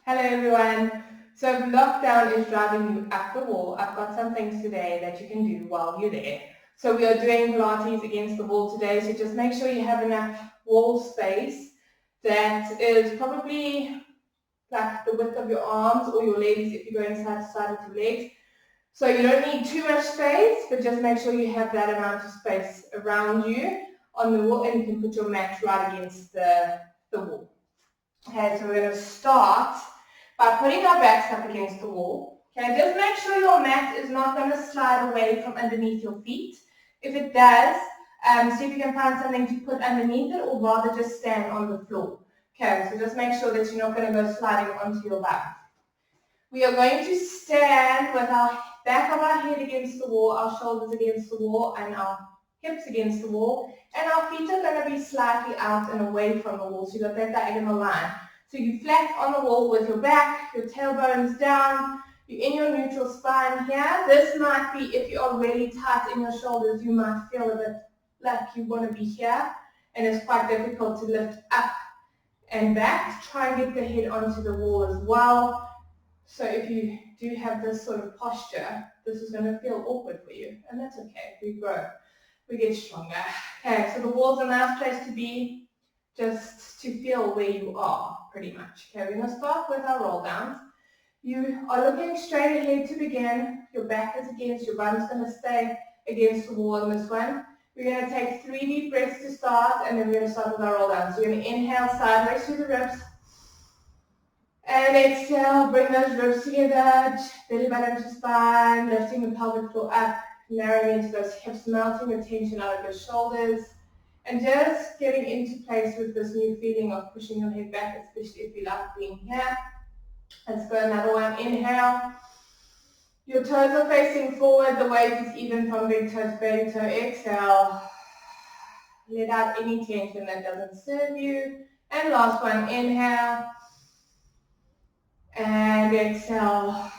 Hello everyone. So if lockdown is driving you up the wall, I've got some things today that you can do while you're there. So we are doing Pilates against the wall today, so just make sure you have enough wall space that is probably like the width of your arms or your legs if you're going side to side with your legs. So you don't need too much space, but just make sure you have that amount of space around you on the wall, and you can put your mat right against the wall. Okay, so we're going to start by putting our backs up against the wall. Okay, just make sure your mat is not going to slide away from underneath your feet. If it does, see if you can find something to put underneath it, or rather just stand on the floor. Okay, so just make sure that you're not going to go sliding onto your back. We are going to stand with our back of our head against the wall, our shoulders against the wall, and our hips against the wall, and our feet are going to be slightly out and away from the wall, so you've got that diagonal line. So you're flat on the wall with your back, your tailbones down, you're in your neutral spine here. This might be, if you are really tight in your shoulders, you might feel a bit like you want to be here, and it's quite difficult to lift up and back. Try and get the head onto the wall as well. So if you do have this sort of posture, this is going to feel awkward for you, and that's okay. We grow, we get stronger. Okay, so the wall's a nice place to be, just to feel where you are, pretty much. Okay, we're going to start with our roll downs. You are looking straight ahead to begin. Your back is against, your bum's going to stay against the wall in this one. We're going to take 3 deep breaths to start, and then we're going to start with our roll downs. So you're going to inhale sideways through the ribs, and exhale, bring those ribs together, belly button to spine, lifting the pelvic floor up, narrowing into those hips, melting the tension out of your shoulders, and just getting into place with this new feeling of pushing your head back, especially if you like being here. Let's go another one. Inhale. Your toes are facing forward, the weight is even from big toe to baby toe. Exhale. Let out any tension that doesn't serve you. And last one, inhale. And exhale,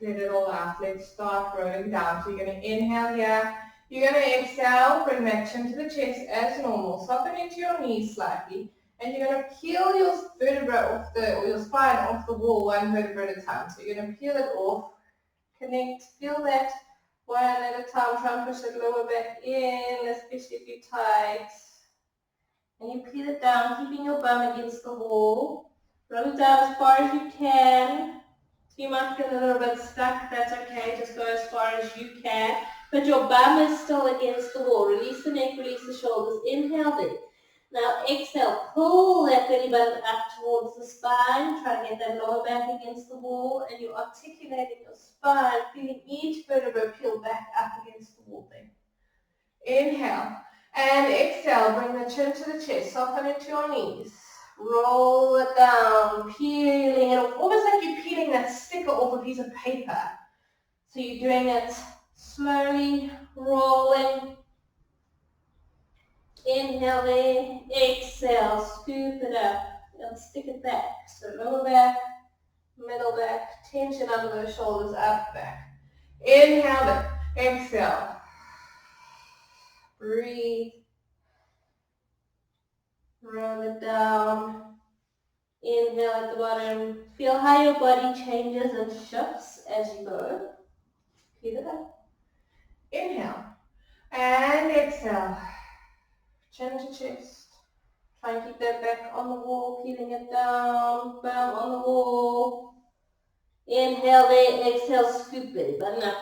let it all out. Let's start rolling down. So you're going to inhale here. You're going to exhale, bring that chin to the chest as normal. Soften into your knees slightly. And you're going to peel your vertebra off or your spine off the wall, one vertebra at a time. So you're going to peel it off, connect, feel that one at a time. Try and push that lower back in, especially if you're tight. And you peel it down, keeping your bum against the wall. Roll it down as far as you can. So you might feel a little bit stuck, that's okay, just go as far as you can. But your bum is still against the wall. Release the neck, release the shoulders. Inhale there. Now exhale, pull that belly button up towards the spine. Try to get that lower back against the wall, and you're articulating your spine, feeling each vertebra peel back up against the wall there. Inhale. And exhale, bring the chin to the chest, soften into your knees. Roll it down, peeling it off, almost like you're peeling that sticker off a piece of paper. So you're doing it slowly, rolling. Inhale there, exhale, scoop it up, and stick it back. So lower back, middle back, tension under those shoulders, up, back. Inhale there, exhale. Breathe. Roll it down. Inhale at the bottom. Feel how your body changes and shifts as you go. Keep it up. Inhale. And exhale. Chin to chest. Try and keep that back on the wall, peeling it down. Bum on the wall. Inhale there. Exhale. Scoop belly button up.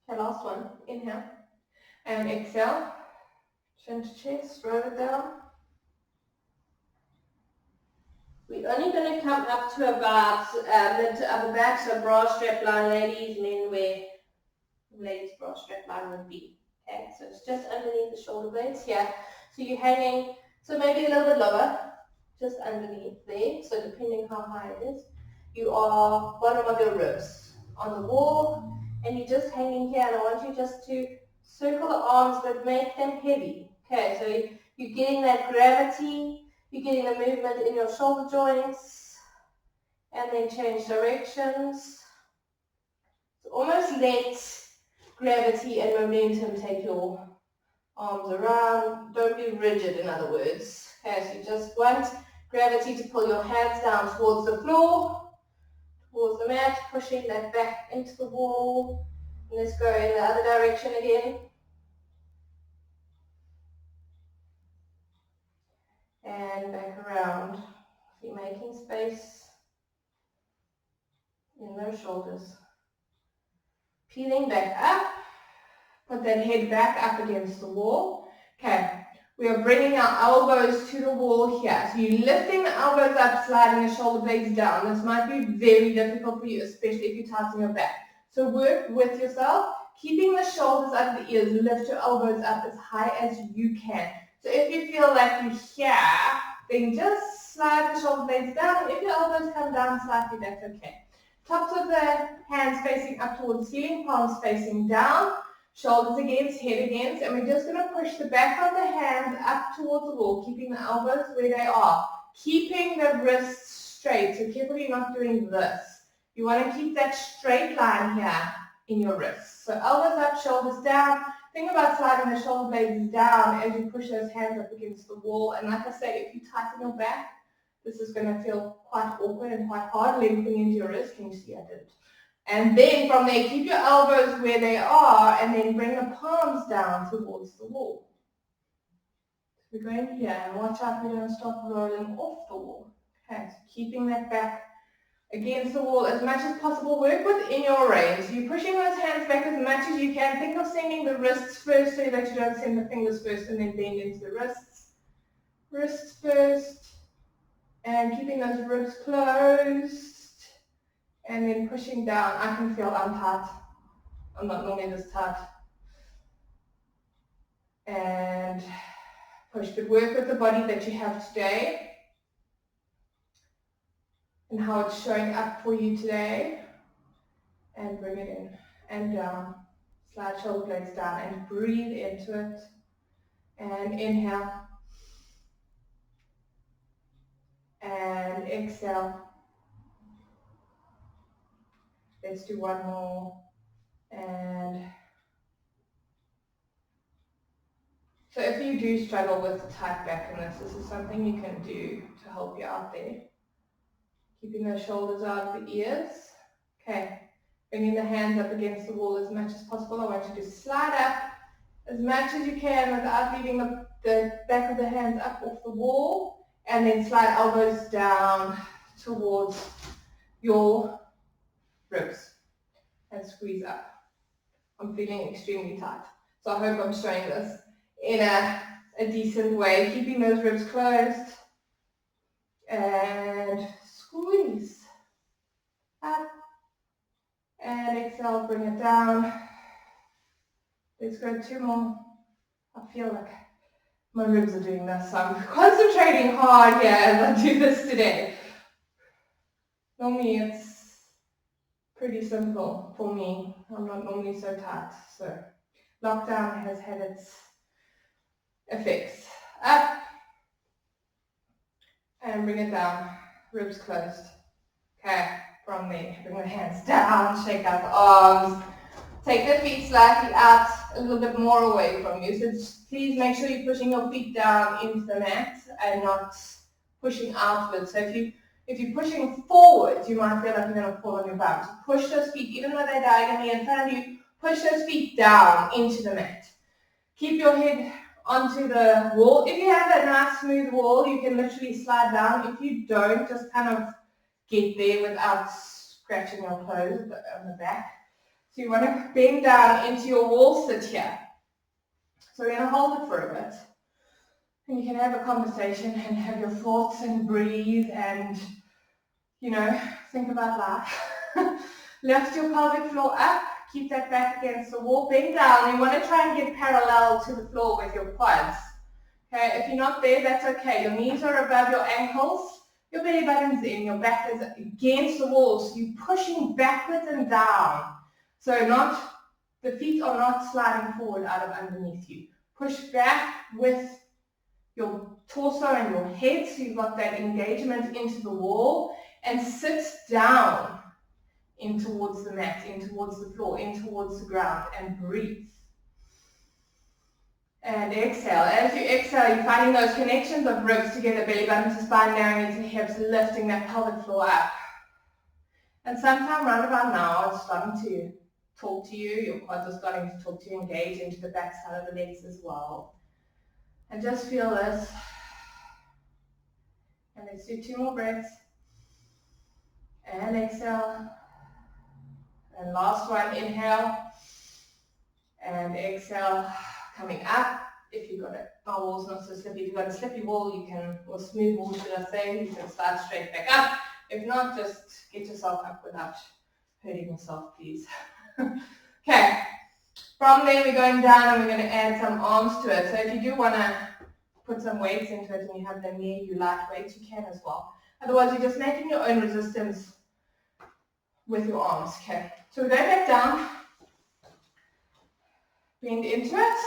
Okay, last one. Inhale. And exhale. Chin to chest. Roll it down. We're only going to come up to about mid to upper back, so bra strap line, ladies, men where ladies bra strap line would be. Okay, so it's just underneath the shoulder blades here. So you're hanging, so maybe a little bit lower, just underneath there. So depending how high it is, you are bottom of your ribs on the wall, and you're just hanging here. And I want you just to circle the arms, but make them heavy. Okay, so you're getting that gravity. You're getting the movement in your shoulder joints, and then change directions. So almost let gravity and momentum take your arms around. Don't be rigid, in other words. Okay, so you just want gravity to pull your hands down towards the floor, towards the mat, pushing that back into the wall. And let's go in the other direction again. And back around. You're making space in those shoulders. Peeling back up. Put that head back up against the wall. Okay. We are bringing our elbows to the wall here. So you're lifting the elbows up, sliding the shoulder blades down. This might be very difficult for you, especially if you're tighten your back. So work with yourself, keeping the shoulders up the ears. Lift your elbows up as high as you can. So if you feel like you're here, then just slide the shoulder blades down. If your elbows come down slightly, that's okay. Tops of the hands facing up towards the ceiling, palms facing down. Shoulders against, head against, and we're just going to push the back of the hands up towards the wall, keeping the elbows where they are. Keeping the wrists straight, so carefully not doing this. You want to keep that straight line here in your wrists. So elbows up, shoulders down. Think about sliding the shoulder blades down as you push those hands up against the wall. And like I say, if you tighten your back, this is going to feel quite awkward and quite hard, lengthening into your wrist. Can you see I did it? And then from there, keep your elbows where they are and then bring the palms down towards the wall. So we're going here and watch out we don't start rolling off the wall. Okay, so keeping that back against the wall as much as possible. Work within your range. So you're pushing those hands back as much as you can. Think of sending the wrists first so that you don't send the fingers first and then bend into the wrists. Wrists first. And keeping those ribs closed. And then pushing down. I can feel I'm tight. I'm not normally this tight. And push. But work with the body that you have today. And how it's showing up for you today. And bring it in and down. Slide shoulder blades down and breathe into it. And inhale. And exhale. Let's do one more. And so if you do struggle with tight back in this is something you can do to help you out there. Keeping those shoulders out of the ears. Okay. Bringing the hands up against the wall as much as possible. I want you to slide up as much as you can without leaving the back of the hands up off the wall. And then slide elbows down towards your ribs and squeeze up. I'm feeling extremely tight. So I hope I'm showing this in a decent way. Keeping those ribs closed. And squeeze. Up. And exhale, bring it down. Let's go two more. I feel like my ribs are doing this, so I'm concentrating hard here as I do this today. Normally it's pretty simple for me. I'm not normally so tight, so lockdown has had its effects. Up and bring it down. Ribs closed. Okay, from there, bring the hands down, shake out the arms. Take the feet slightly out, a little bit more away from you. So please make sure you're pushing your feet down into the mat and not pushing outwards. So if you're pushing forwards, you might feel like you're going to fall on your bum. So push those feet, even though they're diagonally in front of you, push those feet down into the mat. Keep your head onto the wall. If you have a nice smooth wall, you can literally slide down. If you don't, just kind of get there without scratching your toes on the back. So you want to bend down into your wall sit here. So we're going to hold it for a bit. And you can have a conversation and have your thoughts and breathe and, you know, think about life. Lift your pelvic floor up. Keep that back against the wall. Bend down. You want to try and get parallel to the floor with your quads. Okay, if you're not there, that's okay. Your knees are above your ankles. Your belly button's in. Your back is against the wall. So you're pushing backwards and down. So the feet are not sliding forward out of underneath you. Push back with your torso and your head so you've got that engagement into the wall and sit down in towards the mat, in towards the floor, in towards the ground and breathe. And exhale. As you exhale, you're finding those connections of ribs together, belly button to spine, narrowing into hips, lifting that pelvic floor up. And sometime round about now, it's starting to talk to you. Your quads are starting to talk to you, engage into the back side of the legs as well. And just feel this. And let's do 2 more breaths. And exhale. And last one, inhale. And exhale, coming up. If you've got a wall's not so slippy, if you've got a slippy wall, you can, or smooth wall should I say, you can start straight back up. If not, just get yourself up without hurting yourself, please. Okay, from there we're going down and we're going to add some arms to it. So if you do want to put some weights into it and you have them near you, light weights, you can as well. Otherwise, you're just making your own resistance with your arms. Okay, so we're going back down, bend into it,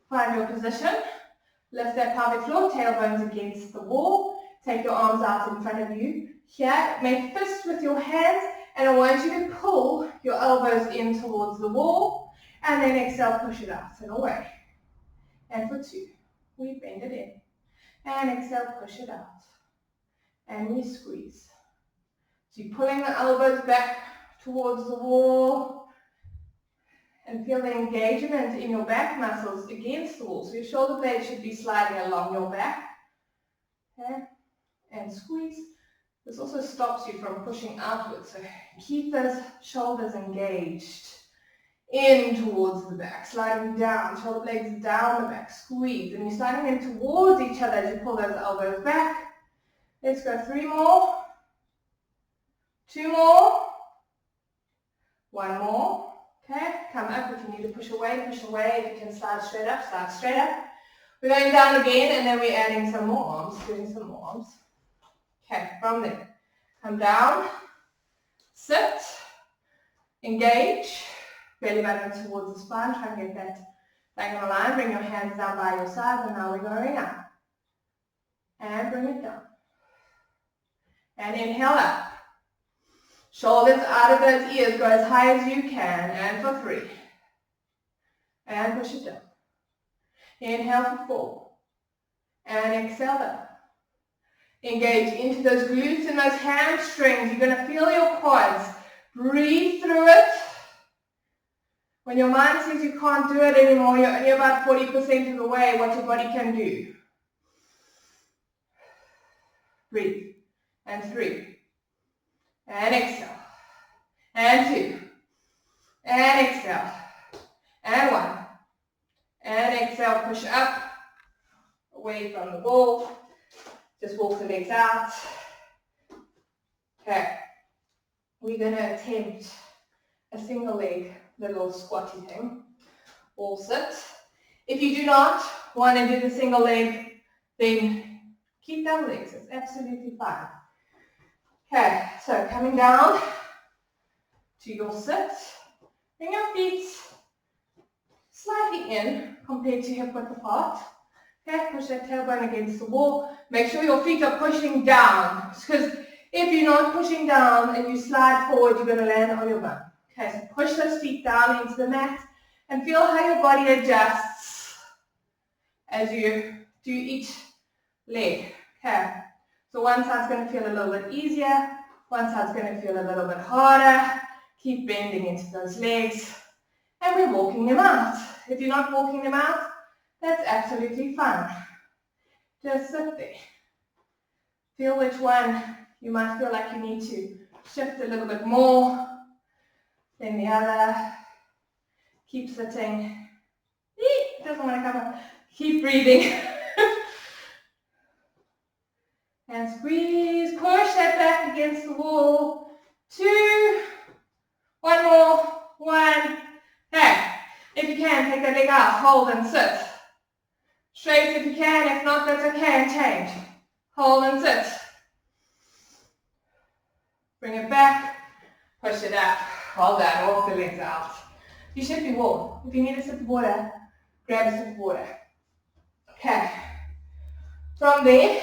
find your position, lift that pelvic floor, tailbones against the wall, take your arms out in front of you. Here, make fists with your hands, and I want you to pull your elbows in towards the wall, and then exhale, push it out and away. And for 2, we bend it in, and exhale, push it out, and we squeeze. So you're pulling the elbows back towards the wall, and feel the engagement in your back muscles against the wall. So your shoulder blades should be sliding along your back, okay, and squeeze. This also stops you from pushing outwards, so keep those shoulders engaged in towards the back, sliding down, shoulder blades down the back, squeeze, and you're sliding them towards each other as you pull those elbows back. Let's go 3 more, 2 more, 1 more, okay, come up. If you need to push away, if you can slide straight up, slide straight up. We're going down again, and then we're adding some more arms, doing some more arms. Okay, from there, come down, sit, engage, belly button towards the spine, try and get that diagonal line, bring your hands down by your side, and now we're going up. And bring it down. And inhale up. Shoulders out of those ears, go as high as you can, and for 3. And push it down. Inhale for 4. And exhale up. Engage into those glutes and those hamstrings. You're going to feel your quads. Breathe through it. When your mind says you can't do it anymore, you're only about 40% of the way what your body can do. Breathe. And 3. And exhale. And 2. And exhale. And 1. And exhale, push up. Away from the wall. Just walk the legs out. Okay. We're going to attempt a single leg little squatty thing. All sit. If you do not want to do the single leg, then keep down legs. It's absolutely fine. Okay, so coming down to your sit. Bring your feet slightly in compared to hip width apart. Okay, push that tailbone against the wall. Make sure your feet are pushing down, because if you're not pushing down and you slide forward, you're going to land on your bum. Okay, so push those feet down into the mat and feel how your body adjusts as you do each leg. Okay, so one side's going to feel a little bit easier, one side's going to feel a little bit harder. Keep bending into those legs, and we're walking them out. If you're not walking them out, that's absolutely fine. Just sit there. Feel which one you might feel like you need to shift a little bit more than the other. Keep sitting. Doesn't want to come up. Keep breathing. And squeeze. Push that back against the wall. 2. 1 more. 1. Okay. If you can, take that leg out. Hold and sit. Straight if you can, if not, that's okay, and change. Hold and sit. Bring it back, push it up, hold that, walk the legs out. You should be warm. If you need a sip of water, grab a sip of water. Okay. From there,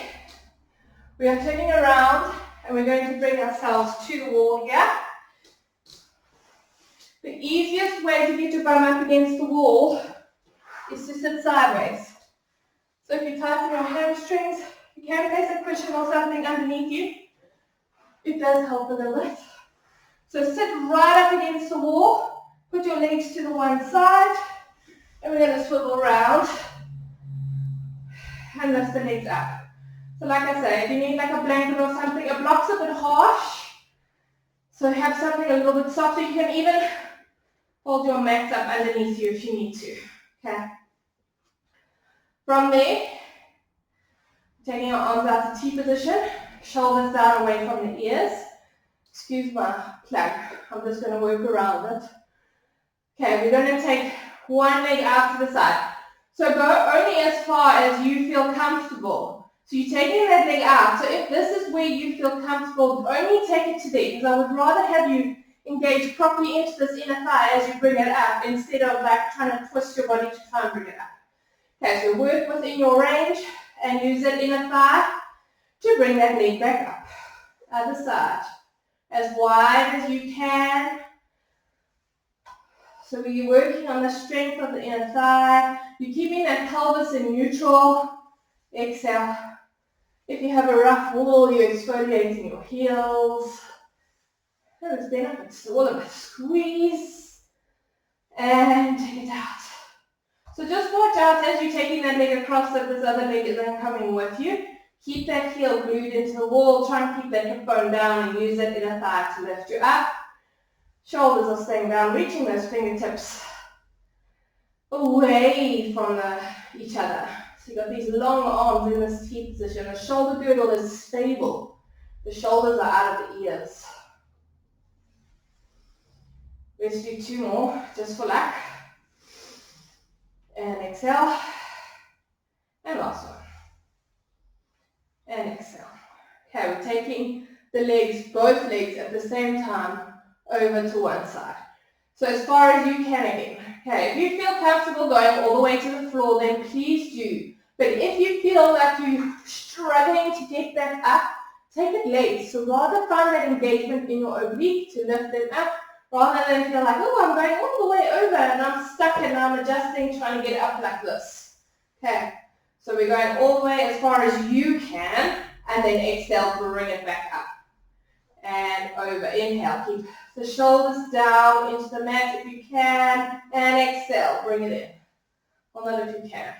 we are turning around and we're going to bring ourselves to the wall here. The easiest way to get your bum up against the wall is to sit sideways. So if you tighten your hamstrings, you can place a cushion or something underneath you. It does help a little bit. So sit right up against the wall, put your legs to the one side, and we're going to swivel around and lift the legs up. So like I say, if you need like a blanket or something, a block's a bit harsh, so have something a little bit softer. You can even hold your mats up underneath you if you need to. Okay. From there, taking your arms out to T position, shoulders down away from the ears. Excuse my plug, I'm just going to work around it. Okay, we're going to take one leg out to the side. So go only as far as you feel comfortable. So you're taking that leg out. So if this is where you feel comfortable, only take it to there, because I would rather have you engage properly into this inner thigh as you bring it up, instead of like trying to twist your body to try and bring it up. Okay, so work within your range and use that inner thigh to bring that leg back up. Other side. As wide as you can. So we're working on the strength of the inner thigh. You're keeping that pelvis in neutral. Exhale. If you have a rough wall, you're exfoliating your heels. There's benefits to all of it. Squeeze. And take it out. So just watch out as you're taking that leg across that this other leg isn't coming with you. Keep that heel glued into the wall. Try and keep that hip bone down and use that inner thigh to lift you up. Shoulders are staying down, reaching those fingertips away from each other. So you've got these long arms in this T position. The shoulder girdle is stable. The shoulders are out of the ears. Let's do two more, just for luck. And exhale. And last one. And exhale. Okay, we're taking the legs, both legs at the same time, over to one side. So as far as you can again. Okay, if you feel comfortable going all the way to the floor, then please do. But if you feel like you're struggling to get that up, take it late. So rather find that engagement in your oblique to lift them up, rather than feel like, oh, I'm going all the way over and I'm stuck and I'm adjusting, trying to get up like this. Okay, so we're going all the way as far as you can, and then exhale, bring it back up. And over. Inhale, keep the shoulders down into the mat if you can, and exhale, bring it in. Well, not if you can.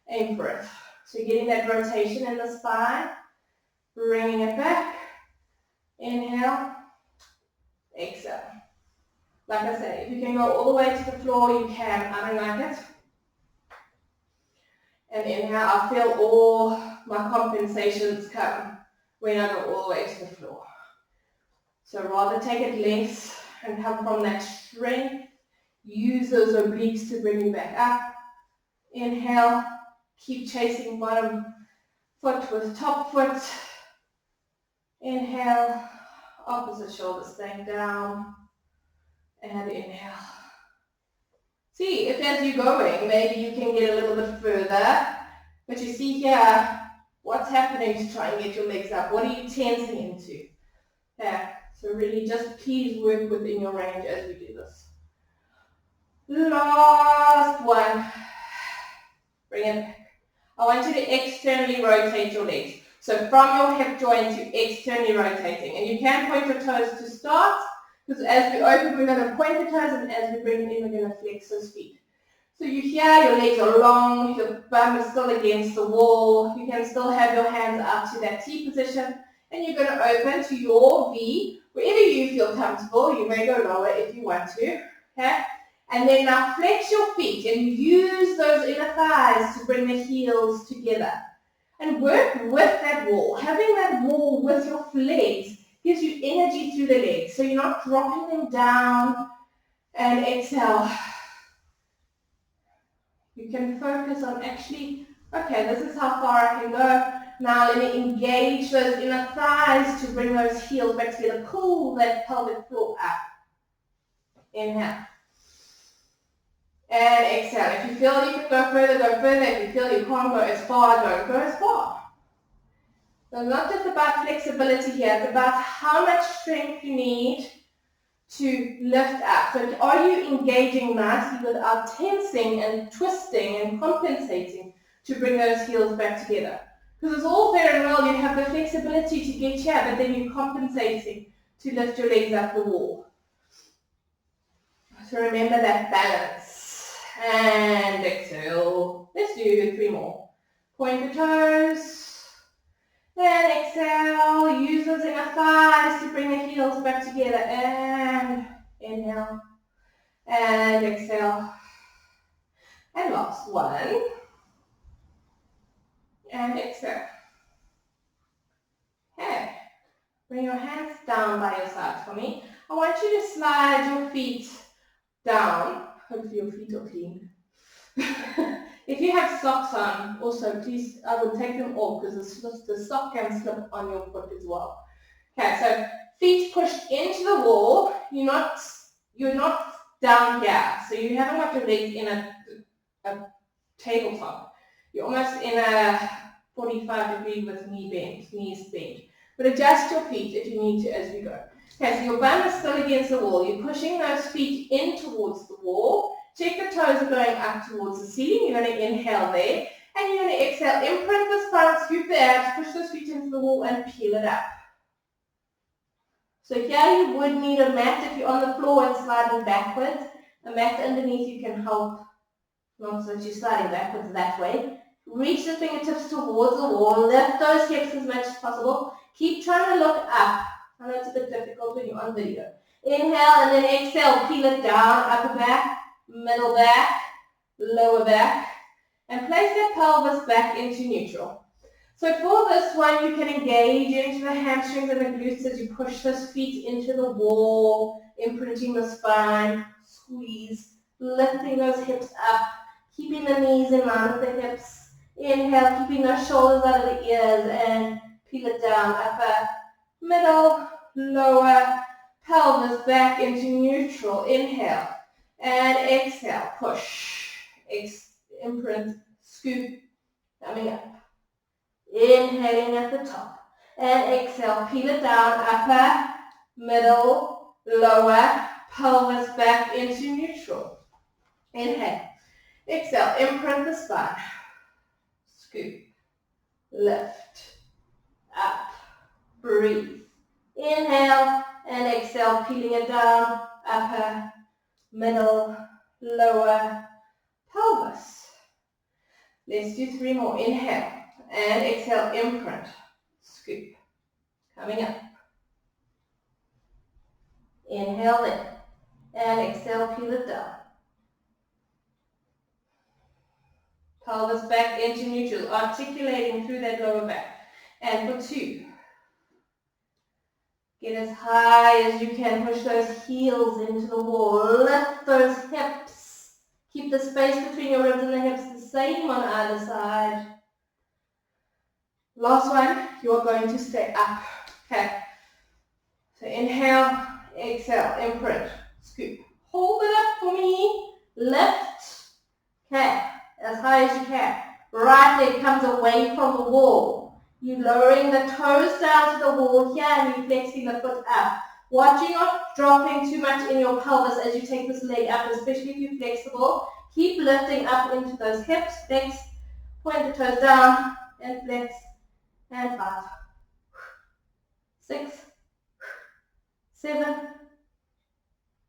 Aim for it. So you're getting that rotation in the spine, bringing it back. Inhale, exhale. Like I say, if you can go all the way to the floor, you can. I don't like it. And inhale, I feel all my compensations come when I go all the way to the floor. So rather take it less and come from that strength. Use those obliques to bring you back up. Inhale, keep chasing bottom foot with top foot. Inhale, opposite shoulder staying down. And inhale. See, if as you're going, maybe you can get a little bit further. But you see here, what's happening to try and get your legs up? What are you tensing into? Yeah. So really just please work within your range as we do this. Last one. Bring it back. I want you to externally rotate your legs. So from your hip joint to externally rotating. And you can point your toes to start, because as we open, we're going to point the toes, and as we bring it in, we're going to flex those feet. So you hear your legs are long, your bum is still against the wall. You can still have your hands up to that T position. And you're going to open to your V. Wherever you feel comfortable, you may go lower if you want to, okay? And then now flex your feet and use those inner thighs to bring the heels together. And work with that wall. Having that wall with your legs gives you energy through the legs, so you're not dropping them down. And exhale. You can focus on actually, okay, this is how far I can go. Now let me engage those inner thighs to bring those heels back together. Pull that pelvic floor up. Inhale. And exhale. If you feel you can go further, go further. If you feel you can't go as far, don't go as far. So it's not just about flexibility here. It's about how much strength you need to lift up. So are you engaging nicely without tensing and twisting and compensating to bring those heels back together? Because it's all fair and well, you have the flexibility to get here, but then you're compensating to lift your legs up the wall. So remember that balance. And exhale. Let's do 3 more. Point the toes. And exhale. Use those inner thighs to bring the heels back together. And inhale. And exhale. And last one. And exhale. Okay. Bring your hands down by your side for me. I want you to slide your feet down. Hopefully your feet are clean. If you have socks on, also please, I would take them off because the sock can slip on your foot as well. Okay, so feet pushed into the wall. You're not down here, so you haven't got your legs in a tabletop. You're almost in a 45-degree with knees bent. But adjust your feet if you need to as we go. Okay, so your bum is still against the wall. You're pushing those feet in towards the wall. Check the toes are going up towards the ceiling. You're going to inhale there. And you're going to exhale. Imprint the spine, scoop the abs, push those feet into the wall and peel it up. So here you would need a mat if you're on the floor and sliding backwards. A mat underneath you can help, not so that you're sliding backwards that way. Reach the fingertips towards the wall. Lift those hips as much as possible. Keep trying to look up. I know it's a bit difficult when you're on video. Inhale and then exhale. Peel it down. Upper back, middle back, lower back. And place that pelvis back into neutral. So for this one, you can engage into the hamstrings and the glutes as you push those feet into the wall, imprinting the spine, squeeze, lifting those hips up, keeping the knees in line with the hips. Inhale, keeping those shoulders out of the ears and peel it down. Upper, middle, lower, pelvis back into neutral. Inhale and exhale. Push, imprint, scoop, coming up. Inhaling at the top. And exhale, peel it down. Upper, middle, lower, pelvis back into neutral. Inhale. Exhale, imprint the spine. Scoop, lift, up, breathe. Inhale and exhale, peeling it down, upper, middle, lower, pelvis. Let's do 3 more. Inhale and exhale, imprint, scoop, coming up. Inhale in and exhale, peel it down. Pelvis back into neutral, articulating through that lower back. And for 2. Get as high as you can. Push those heels into the wall. Lift those hips. Keep the space between your ribs and the hips the same on either side. Last one, you're going to stay up. Okay. So inhale, exhale, imprint, scoop. Hold it up for me. Lift. Okay. As high as you can. Right leg comes away from the wall. You're lowering the toes down to the wall here and you're flexing the foot up. Watch you not dropping too much in your pelvis as you take this leg up, especially if you're flexible. Keep lifting up into those hips. Flex. Point the toes down and flex. And 5, 6, 7.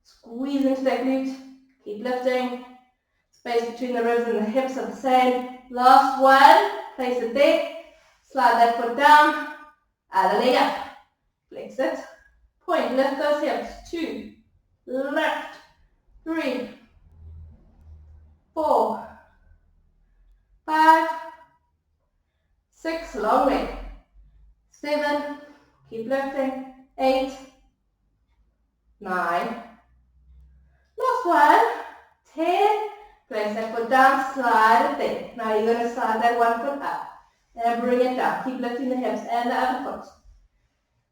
Squeeze into that glute. Keep lifting. Space between the ribs and the hips are the same. Last one. Place it there. Slide that foot down. Other leg up. Flex it. Point. Lift those hips. 2. Lift. 3. 4. 5. 6. Long leg. 7. Keep lifting. 8. 9. Last one. 10. Place that foot down, slide it there. Now you're going to slide that one foot up and bring it down. Keep lifting the hips and the other foot.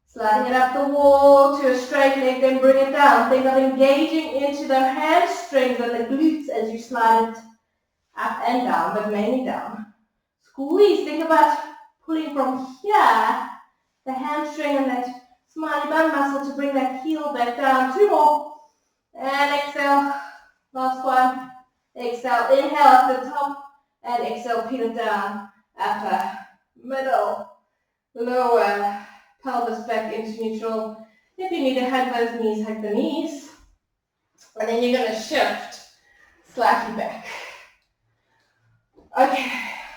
Sliding it up the wall to a straight leg, then bring it down. Think of engaging into the hamstrings and the glutes as you slide it up and down, but mainly down. Squeeze. Think about pulling from here, the hamstring and that smiley bum muscle to bring that heel back down. 2 more. And exhale. Last one. Exhale. Inhale at the top. And exhale. Peel it down. Upper, middle, lower. Pelvis back into neutral. If you need to hug those knees, hug the knees. And then you're going to shift slightly back. Okay,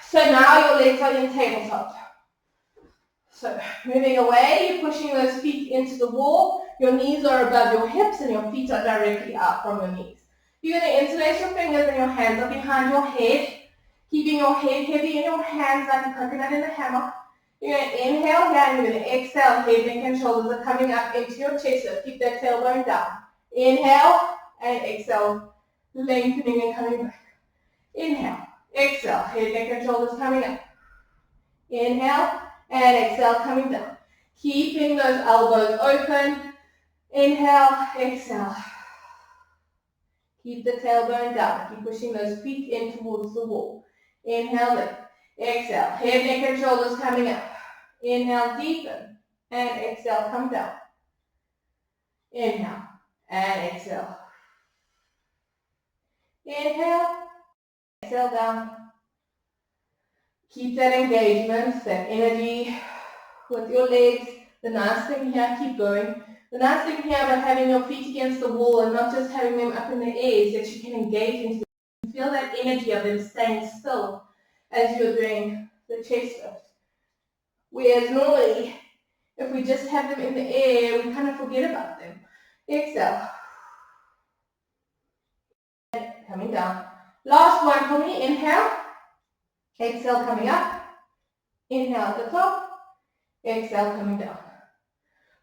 so now your legs are in tabletop. So moving away, you're pushing those feet into the wall. Your knees are above your hips and your feet are directly out from your knees. You're going to interlace your fingers and your hands up behind your head, keeping your head heavy in your hands like a coconut in a hammock. You're going to inhale here and you're going to exhale. Head, neck, and shoulders are coming up into your chest. So keep that tailbone down. Inhale and exhale, lengthening and coming back. Inhale, exhale, head, neck, and shoulders coming up. Inhale and exhale, coming down. Keeping those elbows open. Inhale, exhale. Keep the tailbone down. Keep pushing those feet in towards the wall. Inhale, lift. Exhale, head, neck, and shoulders coming up. Inhale, deepen. And exhale, come down. Inhale and exhale. Inhale, exhale down. Keep that engagement, that energy with your legs. The nice thing here, keep going. The nice thing here about having your feet against the wall and not just having them up in the air is that you can engage into them. You feel that energy of them staying still as you're doing the chest lift. Whereas normally, if we just have them in the air, we kind of forget about them. Exhale. And coming down. Last one for me, inhale. Exhale, coming up. Inhale at the top. Exhale, coming down.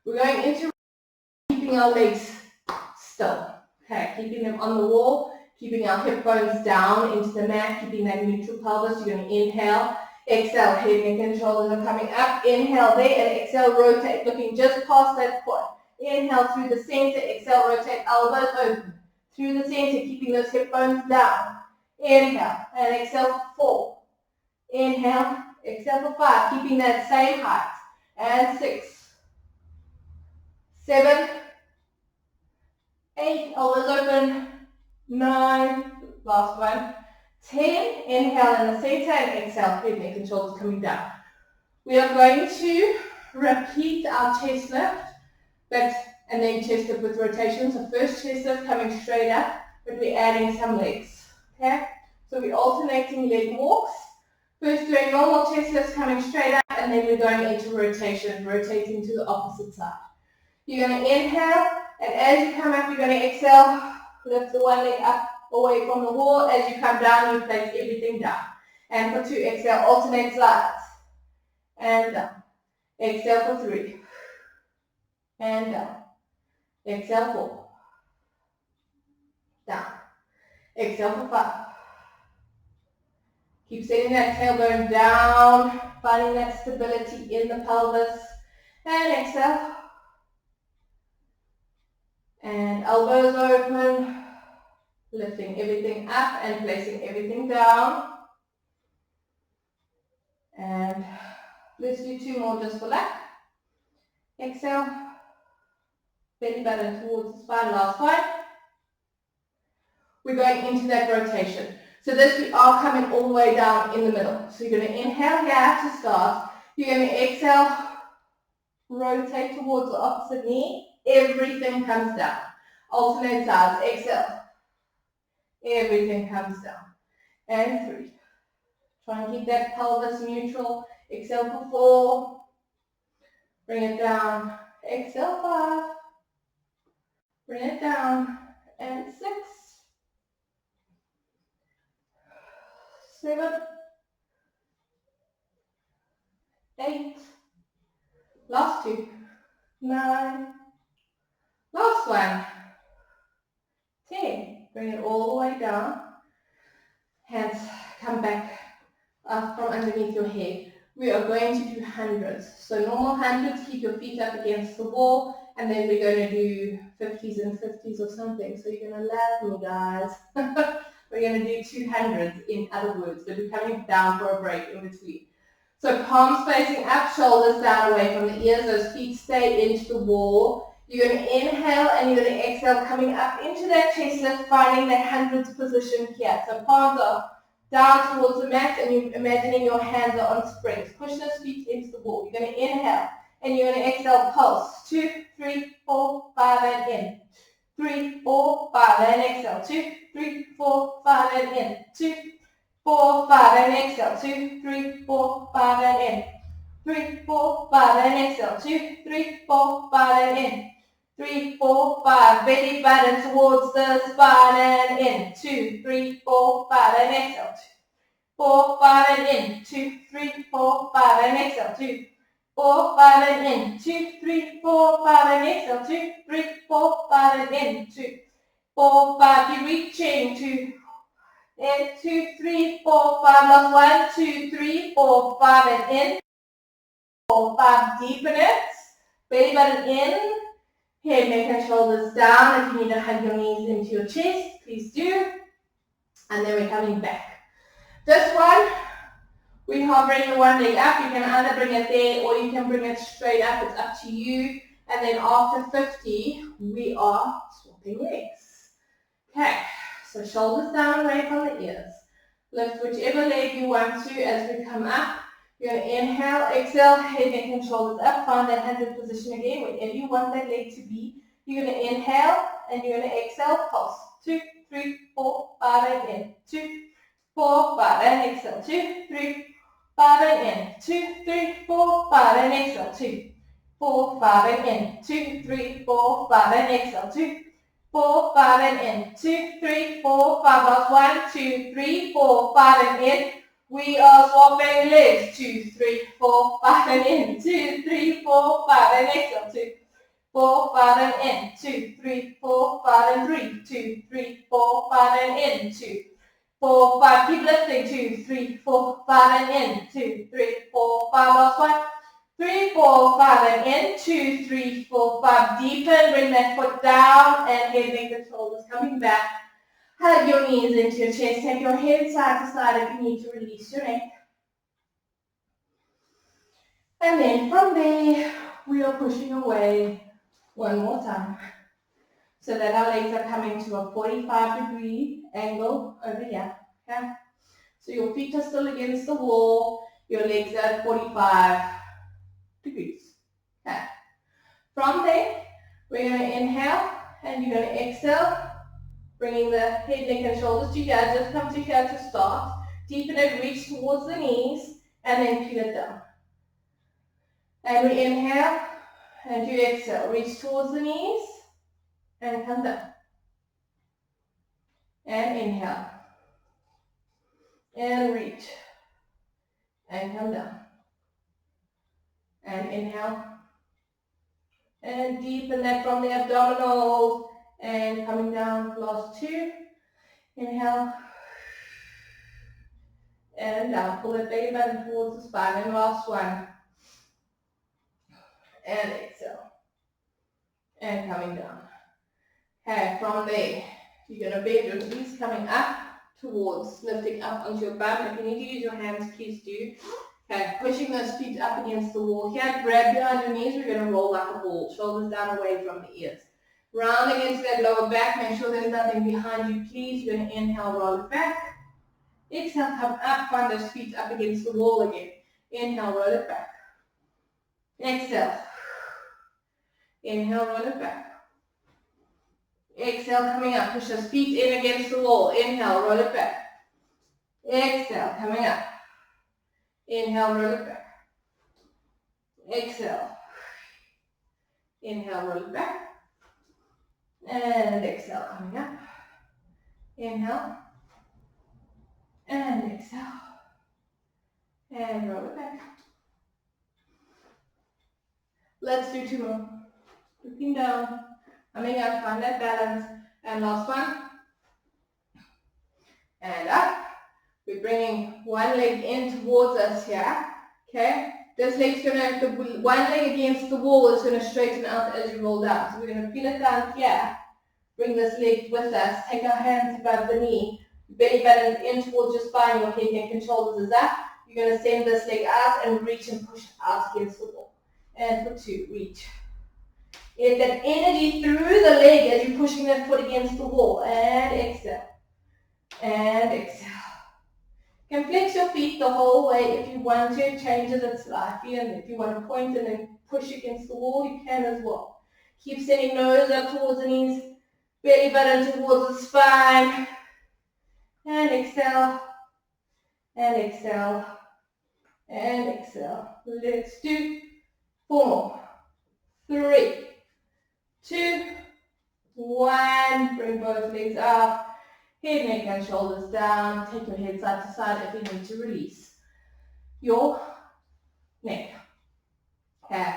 We're going into keeping our legs still. Okay, keeping them on the wall, keeping our hip bones down into the mat, keeping that neutral pelvis. You're going to inhale. Exhale, head, neck, and shoulders are coming up. Inhale there and exhale, rotate, looking just past that quad. Inhale through the center. Exhale, rotate, elbows open. Through the center, keeping those hip bones down. Inhale and exhale for 4. Inhale, exhale for 5, keeping that same height. And 6, 7, 8, elbows open. 9, last one. 10, inhale in the center and exhale, head, neck, and shoulders coming down. We are going to repeat our chest lift, and then chest lift with rotation. So first chest lift coming straight up, but we're adding some legs. Okay? So we're alternating leg walks. First doing normal chest lifts coming straight up, and then we're going into rotation, rotating to the opposite side. You're going to inhale, and as you come up, you're going to exhale, lift the one leg up away from the wall. As you come down, you place everything down. And for 2, exhale, alternate sides. And down. Exhale for 3. And down. Exhale 4. Down. Exhale for 5. Keep setting that tailbone down, finding that stability in the pelvis. And exhale. And elbows open, lifting everything up and placing everything down. And let's do 2 more just for luck. Exhale. Belly button towards the spine, last one. We're going into that rotation. So this, we are coming all the way down in the middle. So you're going to inhale here to start. You're going to exhale, rotate towards the opposite knee. Everything comes down. Alternate sides. Exhale. Everything comes down. And 3. Try and keep that pelvis neutral. Exhale for 4. Bring it down. Exhale 5. Bring it down. And 6. 7. 8. Last 2. 9. Last one. 10. Bring it all the way down. Hands come back up from underneath your head. We are going to do hundreds. So normal hundreds, keep your feet up against the wall, and then we're going to do 50s and 50s or something. So you're going to love me, guys. We're going to do 200s in other words, but we're coming down for a break in between. So palms facing up, shoulders down away from the ears. Those feet stay into the wall. You're going to inhale and you're going to exhale, coming up into that chest lift, finding that hundreds position here. So palms are down towards the mat and you're imagining your hands are on springs. Push those feet into the wall. You're going to inhale and you're going to exhale, pulse. 2, 3, 4, 5, and in. 3, 4, 5, and exhale. 2, 3, 4, 5, and in. 2, 4, 5, and exhale. 2, 3, 4, 5, and in. 3, 4, 5, and exhale. 2, 3, 4, 5, and in. 3, 4, 5. Belly button towards the spine and in. 2, 3, 4, 5, and exhale. 2, 4, 5, and in. 2, 3, 4, 5, and exhale. 2, 4, 5, and in. 2, 3, 4, 5, and exhale. 2, 3, 4, 5, and in. 2, 4, 5. Keep reaching. 2, in. 2, 3, 4, 5. Last 1, 2, 3, 4, 5, and in. 4, 5. Deepen it. Belly button in. Head, neck, and shoulders down. If you need to hug your knees into your chest, please do. And then we're coming back. This one, we're hovering the one leg up. You can either bring it there or you can bring it straight up. It's up to you. And then after 50, we are swapping legs. Okay, so shoulders down away from the ears. Lift whichever leg you want to as we come up. You're going to inhale, exhale, head, neck, and shoulders up. Find that 100 position again, wherever you want that leg to be. You're going to inhale and you're going to exhale, pulse. 2, 3, 4, 5, and in. 2, 4, 5, and exhale. 2, 3, 5, and in. 2, 3, 4, 5, and exhale. 2, 4, 5, and in. 2, 3, 4, 5, and exhale. 2, 4, 5, and in. 2, 3, 4, 5. Last 1, 2, 3, 4, 5, and in. We are swapping legs. 2, 3, 4, 5, and in. 2, 3, 4, 5, and exhale. 2, 4, 5, and in. 2, 3, 4, 5, and 3. 2, 3, 4, 5, and in. 2, 4, 5. Keep lifting. 2, 3, 4, 5, and in. 2, 3, 4, 5. Last 1. 3, 4, 5, and in. 2, 3, 4, 5. Deepen. Bring that foot down and head, neck, and shoulders coming back. Hug your knees into your chest. Take your head side to side if you need to release your neck. And then from there, we are pushing away one more time. So that our legs are coming to a 45-degree angle over here. Okay? So your feet are still against the wall. Your legs are at 45 degrees. Okay? From there, we're going to inhale and you're going to exhale. Bringing the head, neck, and shoulders together. Just come to here to start. Deepen it, reach towards the knees, and then peel it down. And we inhale, and you exhale. Reach towards the knees, and come down. And inhale. And reach. And come down. And inhale. And deepen that from the abdominals. And coming down, last 2. Inhale. And down. Pull that belly button towards the spine. And last 1. And exhale. And coming down. Okay, from there, you're going to bend your knees coming up towards, lifting up onto your bum. If you need to use your hands, please do. Okay, pushing those feet up against the wall here. Grab behind your knees. We're going to roll like a ball. Shoulders down away from the ears. Round against that lower back. Make sure there's nothing behind you, please. You're going to inhale, roll it back. Exhale, come up. Find those feet up against the wall again. Inhale, roll it back. Exhale. Inhale, roll it back. Exhale, coming up. Push those feet in against the wall. Inhale, roll it back. Exhale, coming up. Inhale, roll it back. Exhale. Inhale, roll it back. And exhale, coming up. Inhale. And exhale. And roll it back. Let's do 2 more. Looking down. Coming up, find that balance. And last 1. And up. We're bringing one leg in towards us here. Okay? This leg's going to, the one leg against the wall is going to straighten out as you roll down. So we're going to feel it down here. Bring this leg with us. Take our hands above the knee. Belly button in towards your spine. Your head, neck, and shoulders is up. You're going to send this leg out and reach and push out against the wall. And for 2, reach. Get that energy through the leg as you're pushing that foot against the wall. And exhale. And exhale. You can flex your feet the whole way if you want to. Changes it slightly. And if you want to point and then push against the wall, you can as well. Keep sending nose up towards the knees. Belly button towards the spine. And exhale. And exhale. And exhale. Let's do 4 more. 3, 2, 1. Bring both legs up. Head, neck, and shoulders down. Take your head side to side if you need to release your neck. Okay.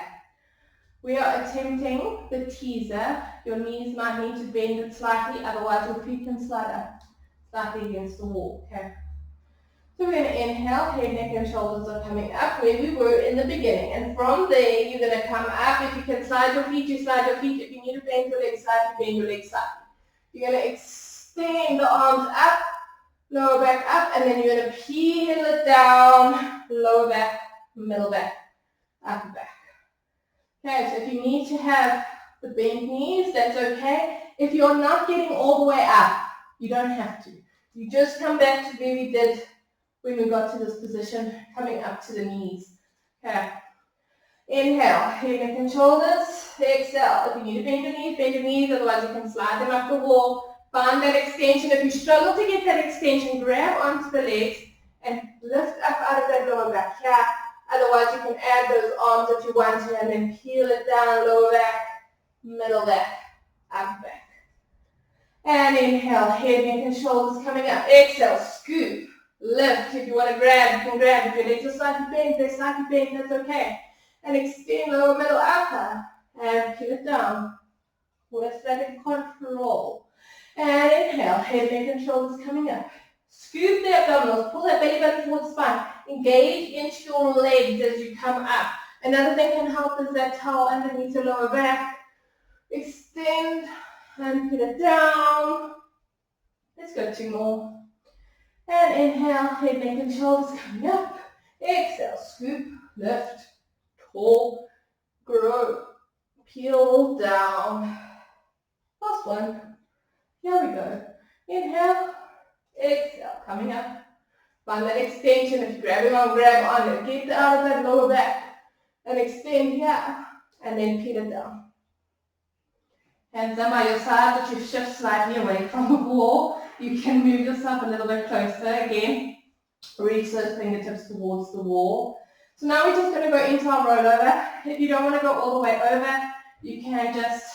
We are attempting the teaser. Your knees might need to bend it slightly, otherwise your feet can slide up slightly against the wall. Okay. So we're going to inhale, head, neck, and shoulders are coming up where we were in the beginning. And from there, you're going to come up. If you can slide your feet, you slide your feet. If you need to bend your legs slightly, bend your legs slightly. You're going to extend the arms up, lower back up, and then you're going to peel it down, lower back, middle back, upper back. Okay, so if you need to have the bent knees, that's okay. If you're not getting all the way up, you don't have to. You just come back to where we did when we got to this position, coming up to the knees. Okay. Inhale, head, neck, and shoulders. Exhale. If you need to bend your knees, otherwise you can slide them up the wall. Find that extension. If you struggle to get that extension, grab onto the legs and lift up out of that lower back. Yeah. Otherwise you can add those arms if you want to and then peel it down, lower back, middle back, upper back. And inhale, head, neck, and shoulders coming up. Exhale, scoop. Lift. If you want to grab, you can grab. If your legs are slightly bent, they're slightly bent, that's okay. And extend lower, middle, upper. And peel it down. With that in control. And inhale, head, neck, and shoulders coming up. Scoop the abdominals. Pull that belly button towards the spine. Engage into your legs as you come up. Another thing can help is that towel underneath your lower back. Extend and peel it down. Let's go 2 more. And inhale, head, neck, and shoulders coming up. Exhale, scoop, lift, tall, grow, peel down. Last one. Here we go. Inhale, exhale, coming up. Find that extension. If you're grabbing on, grab on it. Get out of that lower back. And extend here. And then peel it down. Hands down by your side, but you shift slightly away from the wall. You can move yourself a little bit closer. Again, reach those fingertips towards the wall. So now we're just going to go into our rollover. If you don't want to go all the way over, you can just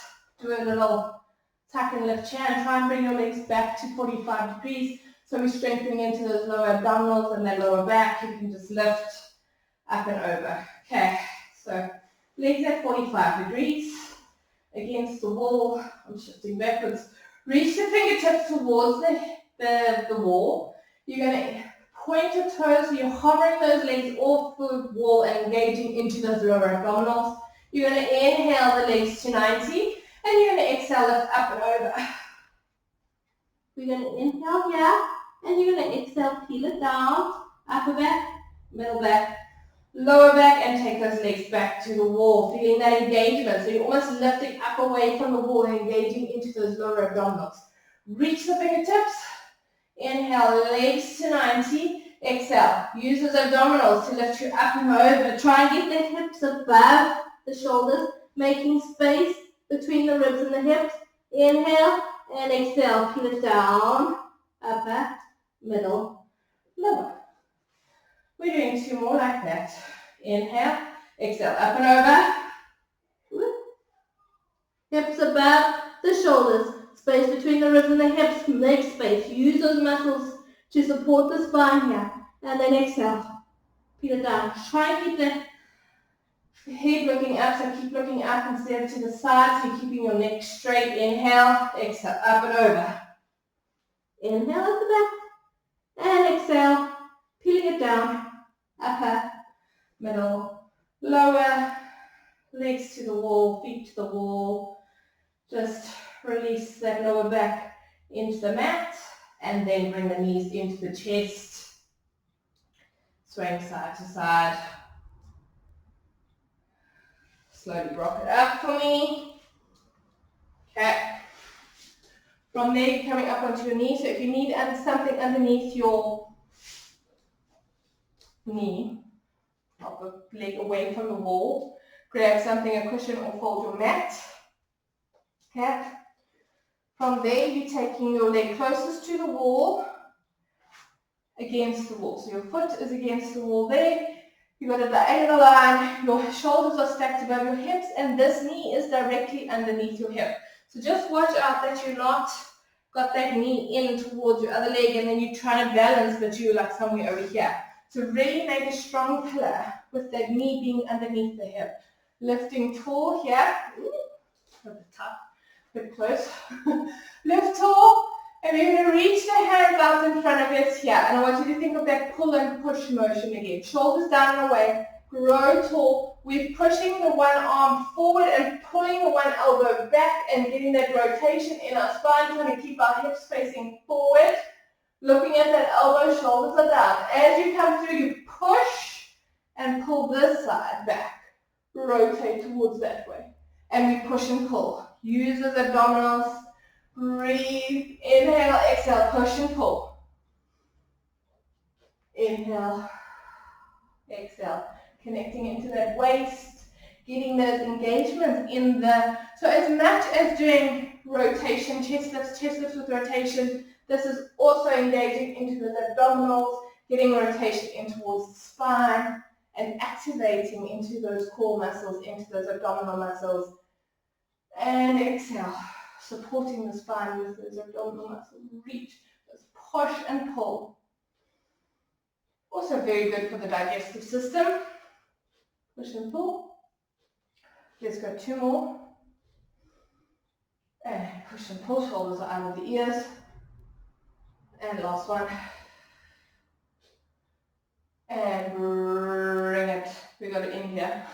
do a little tuck and lift here and try and bring your legs back to 45 degrees. So we're strengthening into those lower abdominals and that lower back. You can just lift up and over. Okay, so legs at 45 degrees against the wall. I'm shifting backwards. Reach the fingertips towards the wall. You're going to point your toes, so you're hovering those legs off the wall and engaging into those lower abdominals. You're going to inhale the legs to 90, and you're going to exhale, lift up and over. We're going to inhale here, and you're going to exhale, peel it down, upper back, middle back, lower back, and take those legs back to the wall, feeling that engagement. So you're almost lifting up away from the wall and engaging into those lower abdominals. Reach the fingertips. Inhale, legs to 90. Exhale. Use those abdominals to lift you up and over. Try and get the hips above the shoulders, making space between the ribs and the hips. Inhale and exhale. Peel it down. Upper, middle, lower. We're doing 2 more like that. Inhale, exhale, up and over. Hips above the shoulders. Space between the ribs and the hips. Make space. Use those muscles to support the spine here. And then exhale. Peel it down. Try and keep the head looking up. So keep looking up instead of to the side. So you're keeping your neck straight. Inhale, exhale, up and over. Inhale at the back. And exhale. Peeling it down. Upper, middle, lower, legs to the wall, feet to the wall. Just release that lower back into the mat and then bring the knees into the chest. Swaying side to side. Slowly rock it up for me. Okay. From there, you're coming up onto your knee. So if you need something underneath your knee, pop a leg away from the wall. Grab something, a cushion, or fold your mat. Okay. From there, you're taking your leg closest to the wall, against the wall. So your foot is against the wall there. You've got a diagonal line, your shoulders are stacked above your hips, and this knee is directly underneath your hip. So just watch out that you're not got that knee in towards your other leg, and then you're trying to balance, but you're like somewhere over here. So really make a strong pillar with that knee being underneath the hip. Lifting tall here. A bit tough, a bit close. Lift tall. And you're going to reach the hands out in front of us here. And I want you to think of that pull and push motion again. Shoulders down and away. Grow tall. We're pushing the one arm forward and pulling the one elbow back and getting that rotation in our spine, trying to keep our hips facing forward. Looking at that elbow, shoulders are down. As you come through, you push and pull this side back. Rotate towards that way. And we push and pull. Use those abdominals. Breathe, inhale, exhale, push and pull. Inhale, exhale, connecting into that waist, getting those engagements in the, so as much as doing rotation, chest lifts with rotation, this is also engaging into those abdominals, getting rotation in towards the spine, and activating into those core muscles, into those abdominal muscles. And exhale. Supporting the spine with those abdominal muscles. Reach, just push and pull. Also very good for the digestive system. Push and pull. Let's go 2 more. And push and pull, shoulders are out of the ears. And last one. And bring it, we got it in here.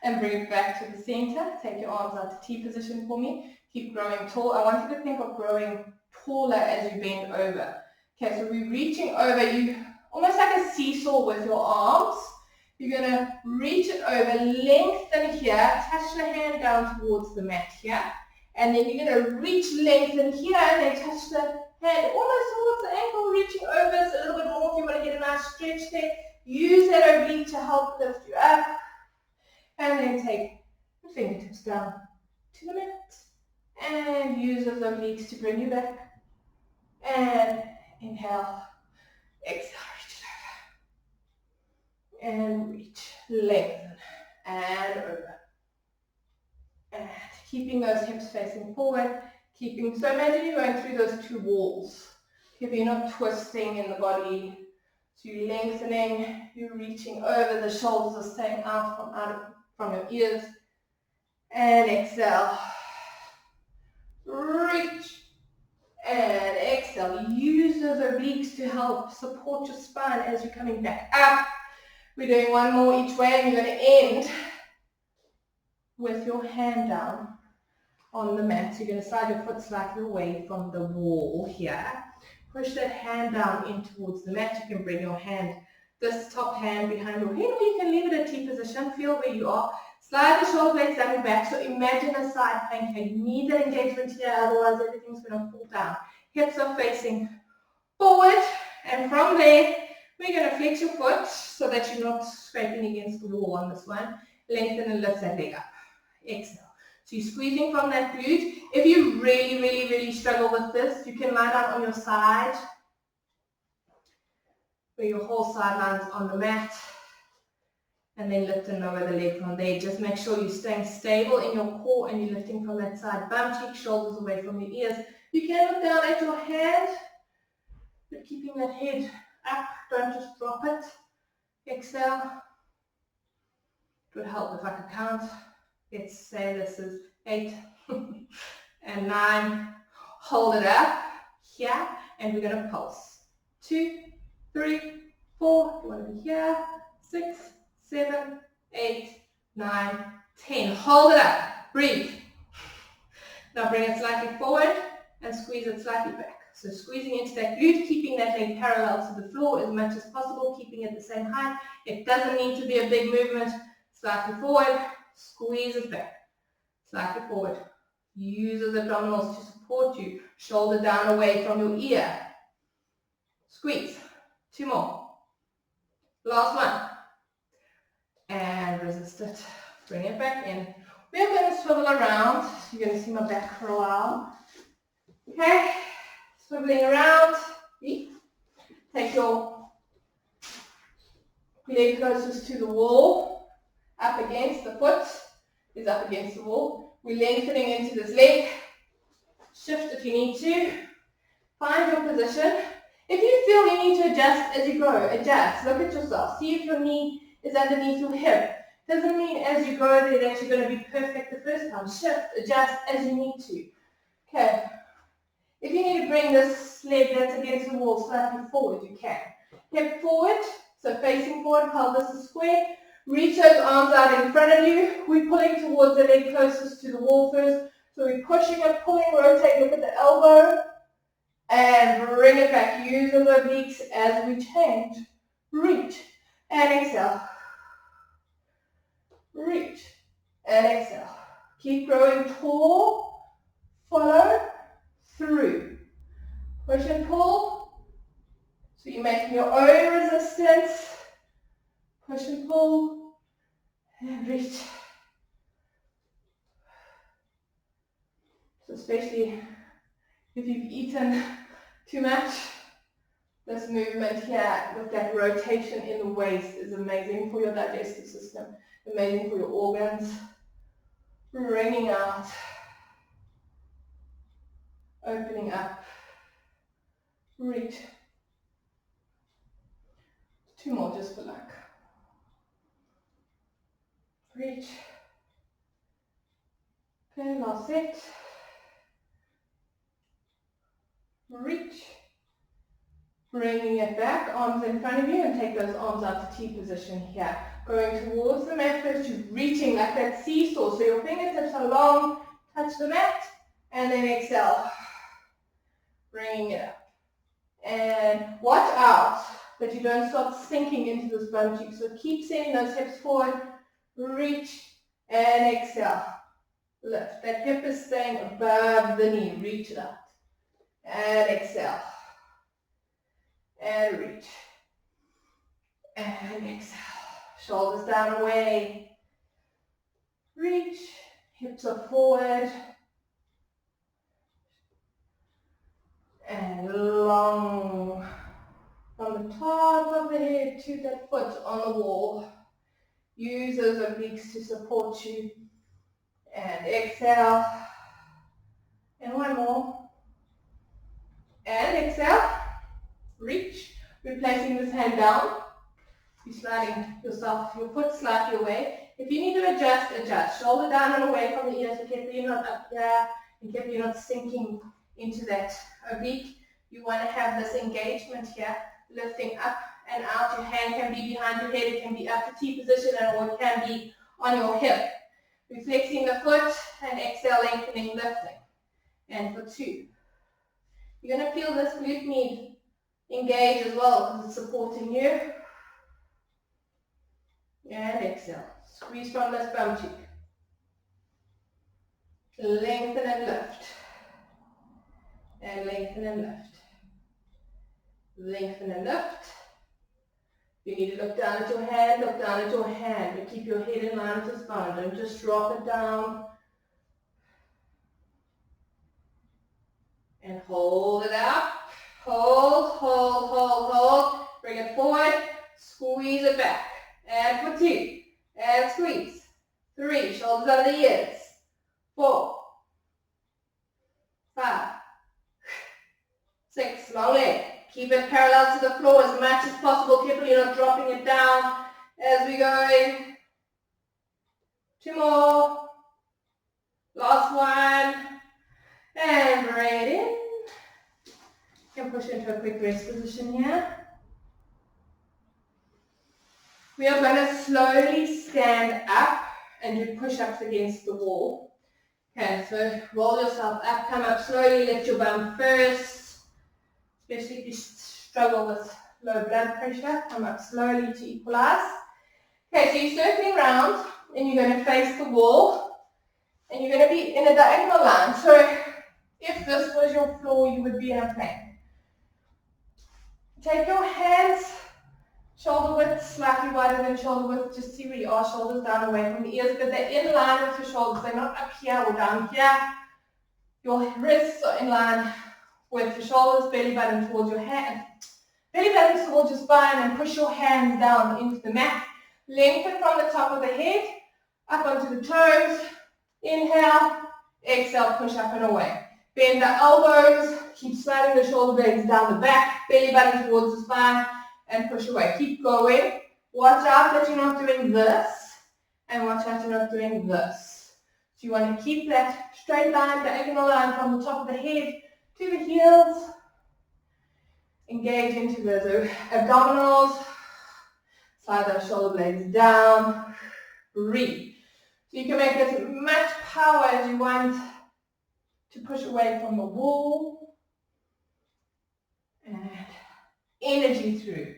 And bring it back to the center. Take your arms out to T position for me. Keep growing tall. I want you to think of growing taller as you bend over. Okay, so we're reaching over, you almost like a seesaw with your arms. You're going to reach it over, lengthen here, touch the hand down towards the mat here. And then you're going to reach, lengthen here, and then touch the hand almost towards the ankle, reaching over. So a little bit more if you want to get a nice stretch there. Use that oblique to help lift you up. And then take your fingertips down to the mat. And use those obliques to bring you back. And inhale, exhale, reach it over. And reach, lengthen, and over. And keeping those hips facing forward. Keeping, so imagine you're going through those 2 walls. If you're not twisting in the body, so you're lengthening, you're reaching over, the shoulders are staying out from your ears. And exhale. Reach and exhale. Use those obliques to help support your spine as you're coming back up. We're doing 1 more each way, and you're going to end with your hand down on the mat. So you're going to slide your foot slightly away from the wall here. Push that hand down in towards the mat. You can bring your hand, this top hand behind your head, or you can leave it at T position. Feel where you are. Slide the shoulder blades down your back. So imagine a side plank here. You need that engagement here, otherwise everything's going to fall down. Hips are facing forward, and from there, we're going to flex your foot so that you're not scraping against the wall on this one. Lengthen and lift that leg up. Exhale. So you're squeezing from that glute. If you really struggle with this, you can lie down on your side, where your whole side line's on the mat. And then lift and lower the leg from there. Just make sure you're staying stable in your core and you're lifting from that side. Bum cheek, shoulders away from your ears. You can look down at your hand, but keeping that head up. Don't just drop it. Exhale. It would help if I could count. Let's say this is 8 and 9. Hold it up here, and we're going to pulse. 2, 3, 4. You want to be here. 6, 7, 8, 9, 10. Hold it up. Breathe. Now bring it slightly forward and squeeze it slightly back. So squeezing into that glute, keeping that leg parallel to the floor as much as possible, keeping it the same height. It doesn't need to be a big movement. Slightly forward, squeeze it back. Slightly forward. Use those abdominals to support you. Shoulder down away from your ear. Squeeze. 2 more. Last one. And resist it. Bring it back in. We're going to swivel around. You're going to see my back for a while. Okay. Swiveling around. Take your leg closest to the wall. Up against the foot is up against the wall. We're lengthening into this leg. Shift if you need to. Find your position. If you feel you need to adjust as you go, adjust. Look at yourself. See if your knee is underneath your hip. Doesn't mean as you go there that you're going to be perfect the first time. Shift, adjust as you need to. Okay. If you need to bring this leg that's against the wall slightly forward, you can. Hip forward, so facing forward, pelvis is square. Reach those arms out in front of you. We're pulling towards the leg closest to the wall first. So we're pushing it, pulling, rotate, look at the elbow. And bring it back. Use those obliques as we change. Reach and exhale. Reach and exhale. Keep growing tall. Follow through. Push and pull. So you're making your own resistance. Push and pull. And reach. So especially if you've eaten too much, this movement here with that rotation in the waist is amazing for your digestive system, amazing for your organs. Bringing out, opening up, reach. 2 more just for luck. Reach. Okay, last set. Reach. Bringing it back, arms in front of you, and take those arms out to T position here. Going towards the mat first, you're reaching like that seesaw. So your fingertips are long, touch the mat, and then exhale. Bringing it up. And watch out that you don't start sinking into this bum cheek. So keep sending those hips forward, reach, and exhale. Lift. That hip is staying above the knee. Reach it out. And exhale. And reach. And exhale. Shoulders down away. Reach. Hips are forward. And long. From the top of the head to that foot on the wall. Use those obliques to support you. And exhale. And one more. And exhale. Reach. Replacing this hand down. You're sliding yourself, your foot slightly away. If you need to adjust, adjust. Shoulder down and away from the ear so carefully you're not up here and carefully you're not sinking into that oblique. You want to have this engagement here, lifting up and out. Your hand can be behind your head, it can be up to T position, or it can be on your hip. Reflexing the foot and exhale, lengthening, lifting. And for 2. You're going to feel this glute med engage as well because it's supporting you. And exhale. Squeeze from this bum cheek. Lengthen and lift. And lengthen and lift. Lengthen and lift. You need to look down at your hand, look down at your hand, but keep your head in line with the spine. Don't just drop it down. And hold it up. Hold, hold, hold, hold. Bring it forward. Squeeze it back. And for 2. And squeeze. 3. Shoulders under the ears. 4. 5. 6. Long leg. Keep it parallel to the floor as much as possible. Carefully you're not dropping it down as we go in. 2 more. Last one. And bring it in. You can push into a quick rest position here. We are going to slowly stand up and do push-ups against the wall. Okay, so roll yourself up, come up slowly, lift your bum first. especially if you struggle with low blood pressure. Come up slowly to equalize. Okay, so you're circling around and you're going to face the wall and you're going to be in a diagonal line. So if this was your floor, you would be in a plank. Take your hands shoulder width, slightly wider than shoulder width. Just see where you are, shoulders down away from the ears, but they're in line with your shoulders. They're not up here or down here. Your wrists are in line with your shoulders, belly button towards your hand. Belly button towards your spine and push your hands down into the mat. Lengthen from the top of the head, up onto the toes. Inhale, exhale, push up and away. Bend the elbows, keep sliding the shoulder blades down the back, belly button towards the spine, and push away. Keep going. Watch out that you're not doing this, and watch out you're not doing this. So you want to keep that straight line, diagonal line from the top of the head to the heels. Engage into those abdominals. Slide those shoulder blades down. Breathe. So you can make as much power as you want to push away from the wall. And energy through.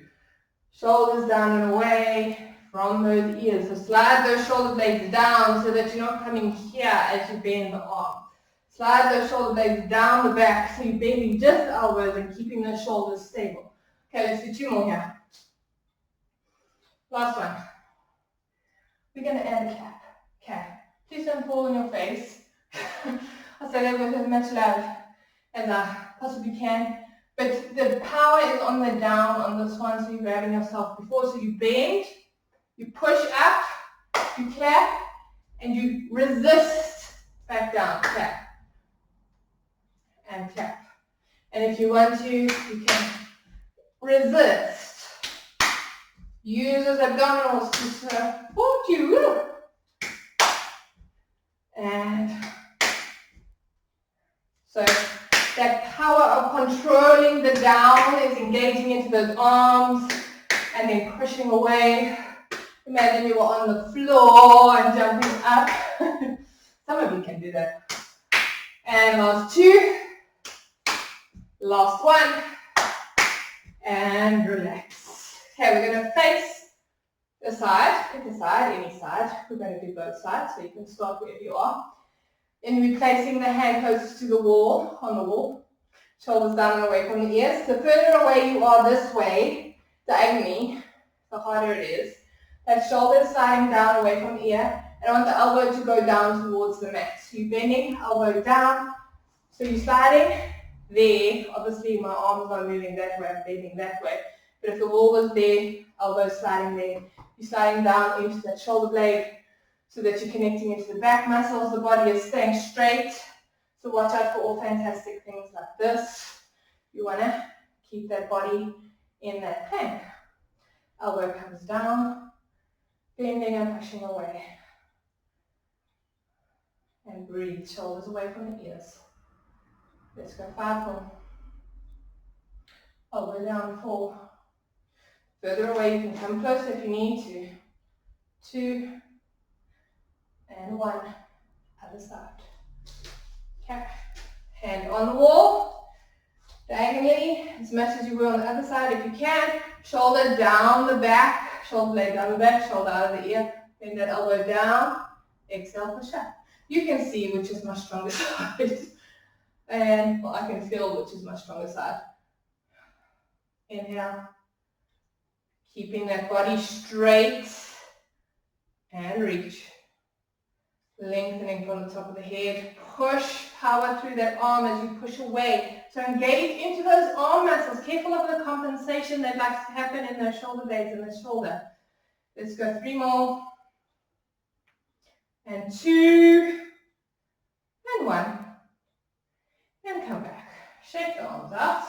Shoulders down and away from those ears. So slide those shoulder blades down so that you're not coming here as you bend the arm. Slide those shoulder blades down the back so you're bending just the elbows and keeping those shoulders stable. Okay, let's do 2 more here. Last one. We're going to add a cap. Okay. Please don't fall on your face. I'll say that with as much love as I possibly can. But the power is on the down on this one, so you're grabbing yourself before. So you bend, you push up, you clap, and you resist back down. Clap. And clap. And if you want to, you can resist. Use those abdominals to support you. And so that power of controlling the down is engaging into those arms and then pushing away. Imagine you were on the floor and jumping up. Some of you can do that. And last 2. Last 1. And relax. Okay, we're going to face the side. Pick a side, any side. We're going to do both sides, so you can start wherever you are. And we're placing the hand closest to the wall, on the wall. Shoulders down and away from the ears. The further away you are this way, diagonally, the harder it is. That shoulder is sliding down away from the ear. And I want the elbow to go down towards the mat. So you're bending, elbow down. So you're sliding there. Obviously my arm's not moving that way, I'm bending that way. But if the wall was there, elbow sliding there. You're sliding down into that shoulder blade so that you're connecting into the back muscles. The body is staying straight. So watch out for all fantastic things like this. You want to keep that body in that plank. Elbow comes down, bending and pushing away. And breathe, shoulders away from the ears. Let's go 5 more. Elbow down 4. Further away, you can come closer if you need to. 2 and 1. Other side. Okay. Hand on the wall. Diagonally, as much as you will on the other side if you can. Shoulder down the back. Shoulder blade down the back. Shoulder out of the ear. Bend that elbow down. Exhale, push up. You can see which is my stronger side. And well, I can feel which is my stronger side. Inhale. Keeping that body straight. And reach. Lengthening from the top of the head. Push power through that arm as you push away. So engage into those arm muscles. Careful of the compensation that likes to happen in those shoulder blades and the shoulder. Let's go 3 more. And 2. And 1. And come back. Shake the arms out.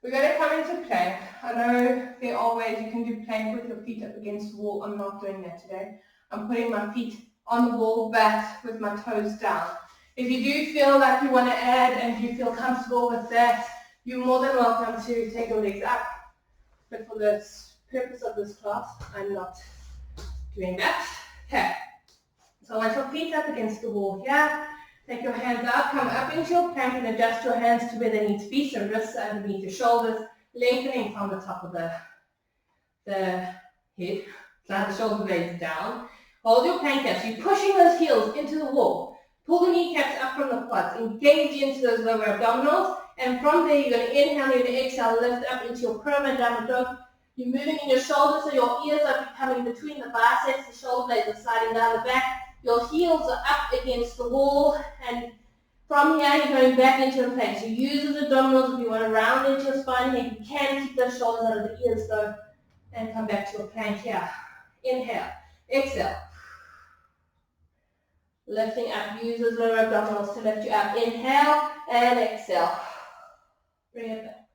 We're going to come into plank. I know there are ways you can do plank with your feet up against the wall. I'm not doing that today. I'm putting my feet on the wall, back with my toes down. If you do feel like you want to add and you feel comfortable with that, you're more than welcome to take your legs up. But for the purpose of this class, I'm not doing that. Okay. So I want your feet up against the wall here. Take your hands out, come up into your plank and adjust your hands to where they need to be. So wrists underneath your shoulders, lengthening from the top of the head. Slide the shoulder blades down. Hold your plank here. So you're pushing those heels into the wall. Pull the kneecaps up from the quads. Engage into those lower abdominals. And from there, you're going to inhale, you're going to exhale, lift up into your pyramid down the dog. You're moving in your shoulders, so your ears are becoming between the biceps. The shoulder blades are sliding down the back. Your heels are up against the wall. And from here, you're going back into a plank. So use those abdominals if you want to round into your spine. If you can, keep those shoulders out of the ears, though. And come back to a plank here. Inhale, exhale. Lifting up, use those lower abdominals to lift you up. Inhale and exhale. Bring it back.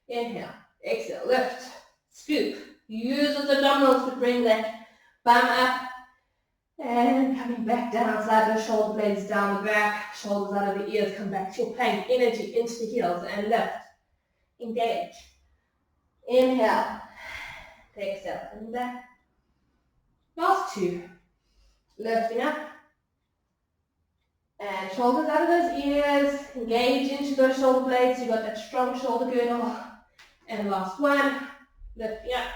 Inhale, exhale, lift, scoop. Use those abdominals to bring that bum up. And coming back down, slide those shoulder blades down the back, shoulders out of the ears, come back to your plank. Energy into the heels and lift. Engage. Inhale. Exhale, coming back. Last two. Lifting up. And shoulders out of those ears. Engage into those shoulder blades. You've got that strong shoulder girdle. And last one. Lifting up.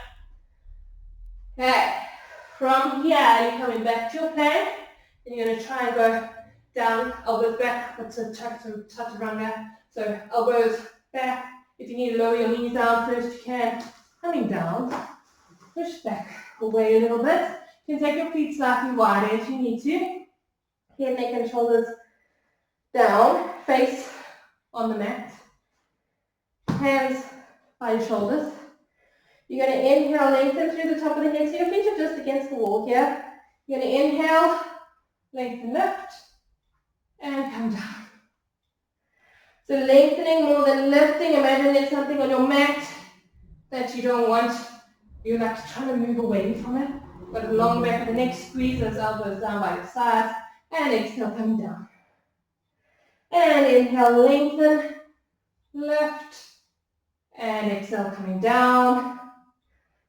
Okay. From here, you're coming back to your plank. And you're going to try and go down, elbows back. What's a chaturanga? So elbows back. If you need to lower your knees down first, you can. Coming down. Push back away a little bit. You can take your feet slightly wider if you need to. Here, neck and shoulders down, face on the mat. Hands by your shoulders. You're going to inhale, lengthen through the top of the head. So your feet are just against the wall here. You're going to inhale, lengthen, lift, and come down. So lengthening more than lifting. Imagine there's something on your mat that you don't want. You're like trying to move away from it. Got a long back of the neck, squeeze those elbows down by your sides. And exhale, coming down. And inhale, lengthen, lift, and exhale, coming down.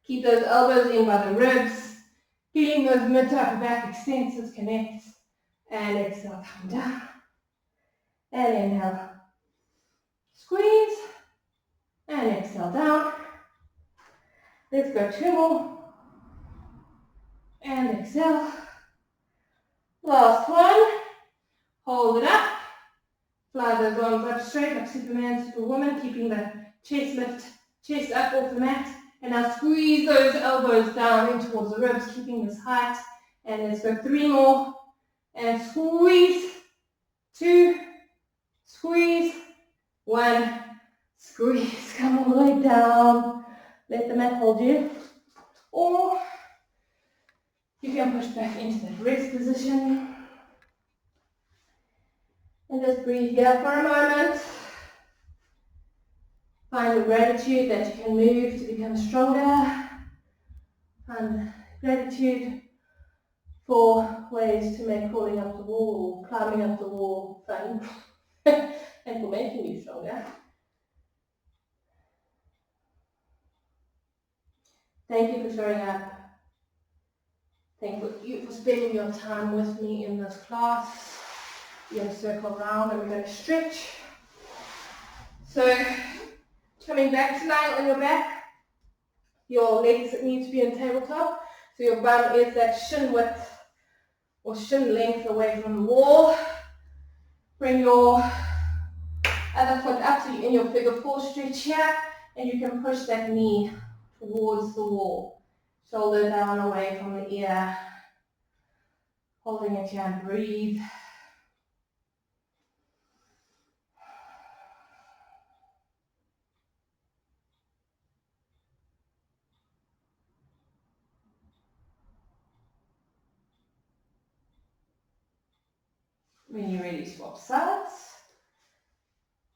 Keep those elbows in by the ribs, feeling those mid to upper back extensors connect. And exhale, coming down. And inhale, squeeze, and exhale, down. Let's go two more. And exhale. Last one. Hold it up. Fly those arms up straight like Superman, Superwoman, keeping the chest lift, chest up off the mat. And now squeeze those elbows down in towards the ribs, keeping this height. And let's go three more. And squeeze. Two. Squeeze. One. Squeeze. Come all the way down. Let the mat hold you. Or you can push back into that rest position. And just breathe here for a moment. Find the gratitude that you can move to become stronger. Find gratitude for ways to make crawling up the wall or climbing up the wall fun. And for making you stronger. Thank you for showing up. Thank you for spending your time with me in this class. You're going to circle around and we're going to stretch. So, coming back to lying on your back, your legs need to be in tabletop. So your bum is that shin width or shin length away from the wall. Bring your other foot up so you're in your figure four stretch here. And you can push that knee towards the wall. Shoulder down away from the ear. Holding it here and breathe. When you're ready, swap sides.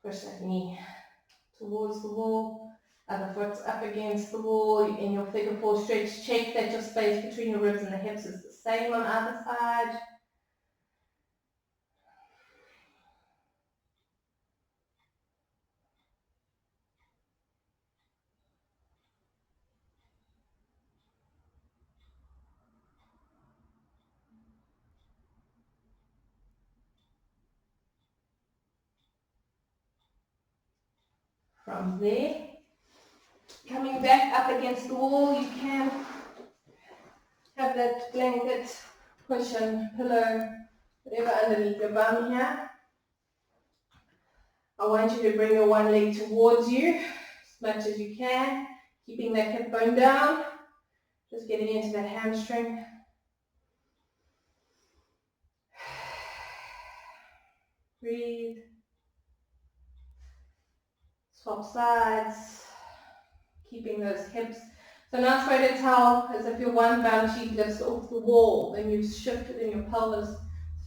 Push that knee towards the wall. Other foot's up against the wall. In your figure four stretch, check that your space between your ribs and the hips is the same on either side. From there, coming back up against the wall, you can have that blanket, cushion, pillow, whatever underneath your bum here. I want you to bring your one leg towards you as much as you can, keeping that hip bone down, just getting into that hamstring. Breathe. Swap sides, keeping those hips. So now try to tell as if your one bum cheek lifts off the wall, then you've shifted in your pelvis. So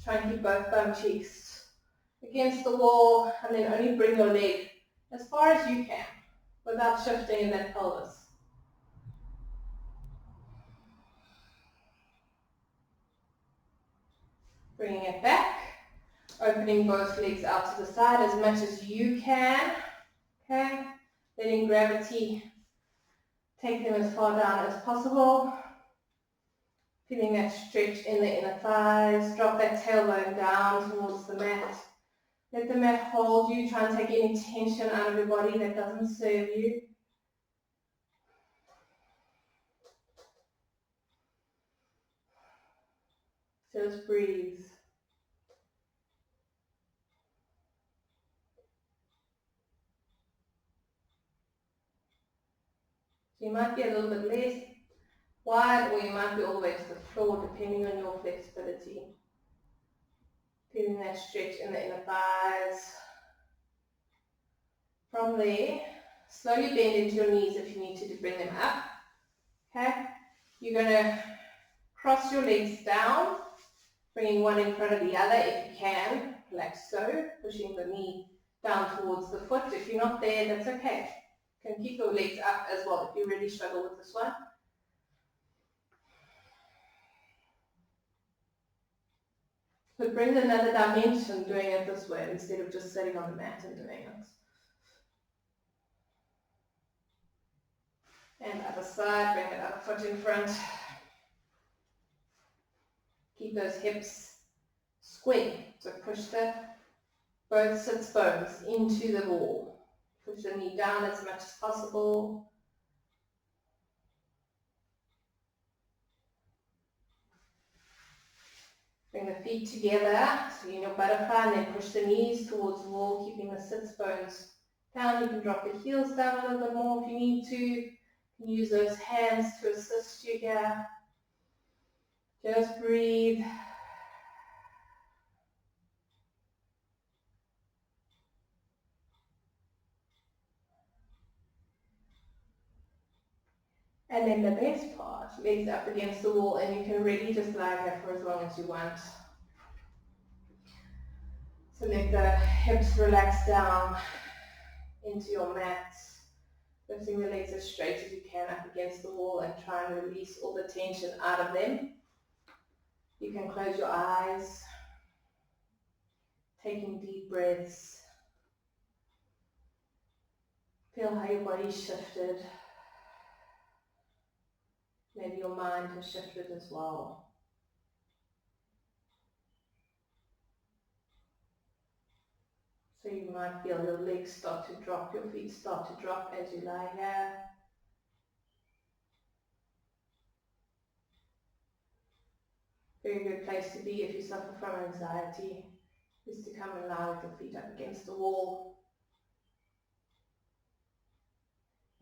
try and keep both bum cheeks against the wall, and then only bring your leg as far as you can without shifting in that pelvis. Bringing it back, opening both legs out to the side as much as you can. Okay, letting gravity take them as far down as possible. Feeling that stretch in the inner thighs. Drop that tailbone down towards the mat. Let the mat hold you. Try and take any tension out of your body that doesn't serve you. Just breathe. So you might be a little bit less wide, or you might be all the way to the floor, depending on your flexibility. Feeling that stretch in the inner thighs. From there, slowly bend into your knees if you need to bring them up. Okay? You're going to cross your legs down, bringing one in front of the other if you can, like so, pushing the knee down towards the foot. If you're not there, that's okay. You can keep your legs up as well if you really struggle with this one. But bring another dimension doing it this way instead of just sitting on the mat and doing it. And other side, bring the other foot in front. Keep those hips square. So push both sits bones into the wall. Push the knee down as much as possible. Bring the feet together, so you're in your butterfly, and then push the knees towards the wall, keeping the sits bones down. You can drop the heels down a little bit more if you need to. You can use those hands to assist you here. Just breathe. And then the best part, legs up against the wall, and you can really just lie here for as long as you want. So let the hips relax down into your mat, lifting the legs as straight as you can up against the wall, and try and release all the tension out of them. You can close your eyes, taking deep breaths. Feel how your body's shifted. Maybe your mind has shifted as well. So you might feel your legs start to drop, your feet start to drop as you lie here. Very good place to be if you suffer from anxiety, is to come and lie with your feet up against the wall.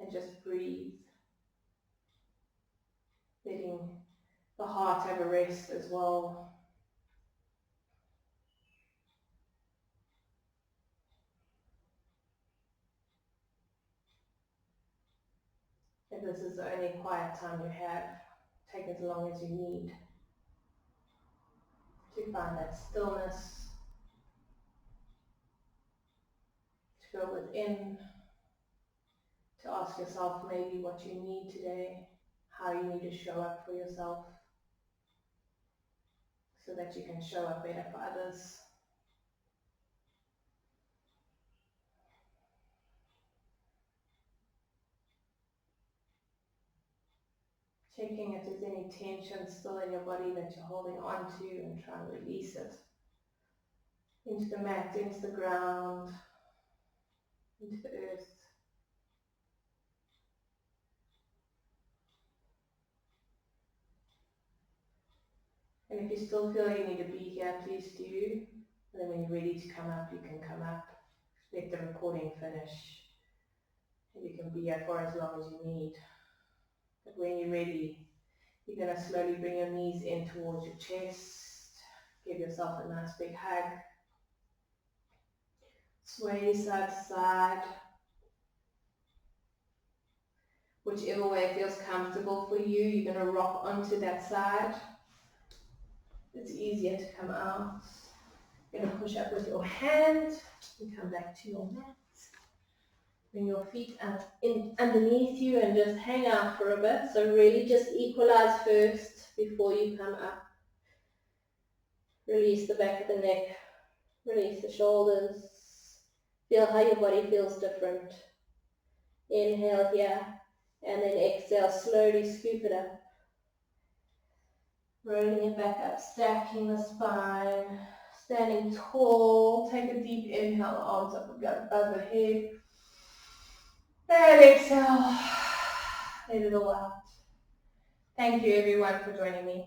And just breathe. Letting the heart have a rest as well. If this is the only quiet time you have, take as long as you need to find that stillness, to go within, to ask yourself maybe what you need today, how you need to show up for yourself, so that you can show up better for others. Checking if there's any tension still in your body that you're holding on to, and try and release it into the mat, into the ground, into the earth. And if you still feel you need to be here, please do. And then when you're ready to come up, you can come up. Let the recording finish. And you can be here for as long as you need. But when you're ready, you're going to slowly bring your knees in towards your chest. Give yourself a nice big hug. Sway side to side. Whichever way feels comfortable for you, you're going to rock onto that side. It's easier to come out. You're going to push up with your hand and come back to your mat. Bring your feet up in underneath you and just hang out for a bit. So really just equalize first before you come up. Release the back of the neck. Release the shoulders. Feel how your body feels different. Inhale here and then exhale, slowly scoop it up. Rolling it back up, stacking the spine, standing tall. Take a deep inhale, arms up above the head. And exhale, let it all out. Thank you everyone for joining me.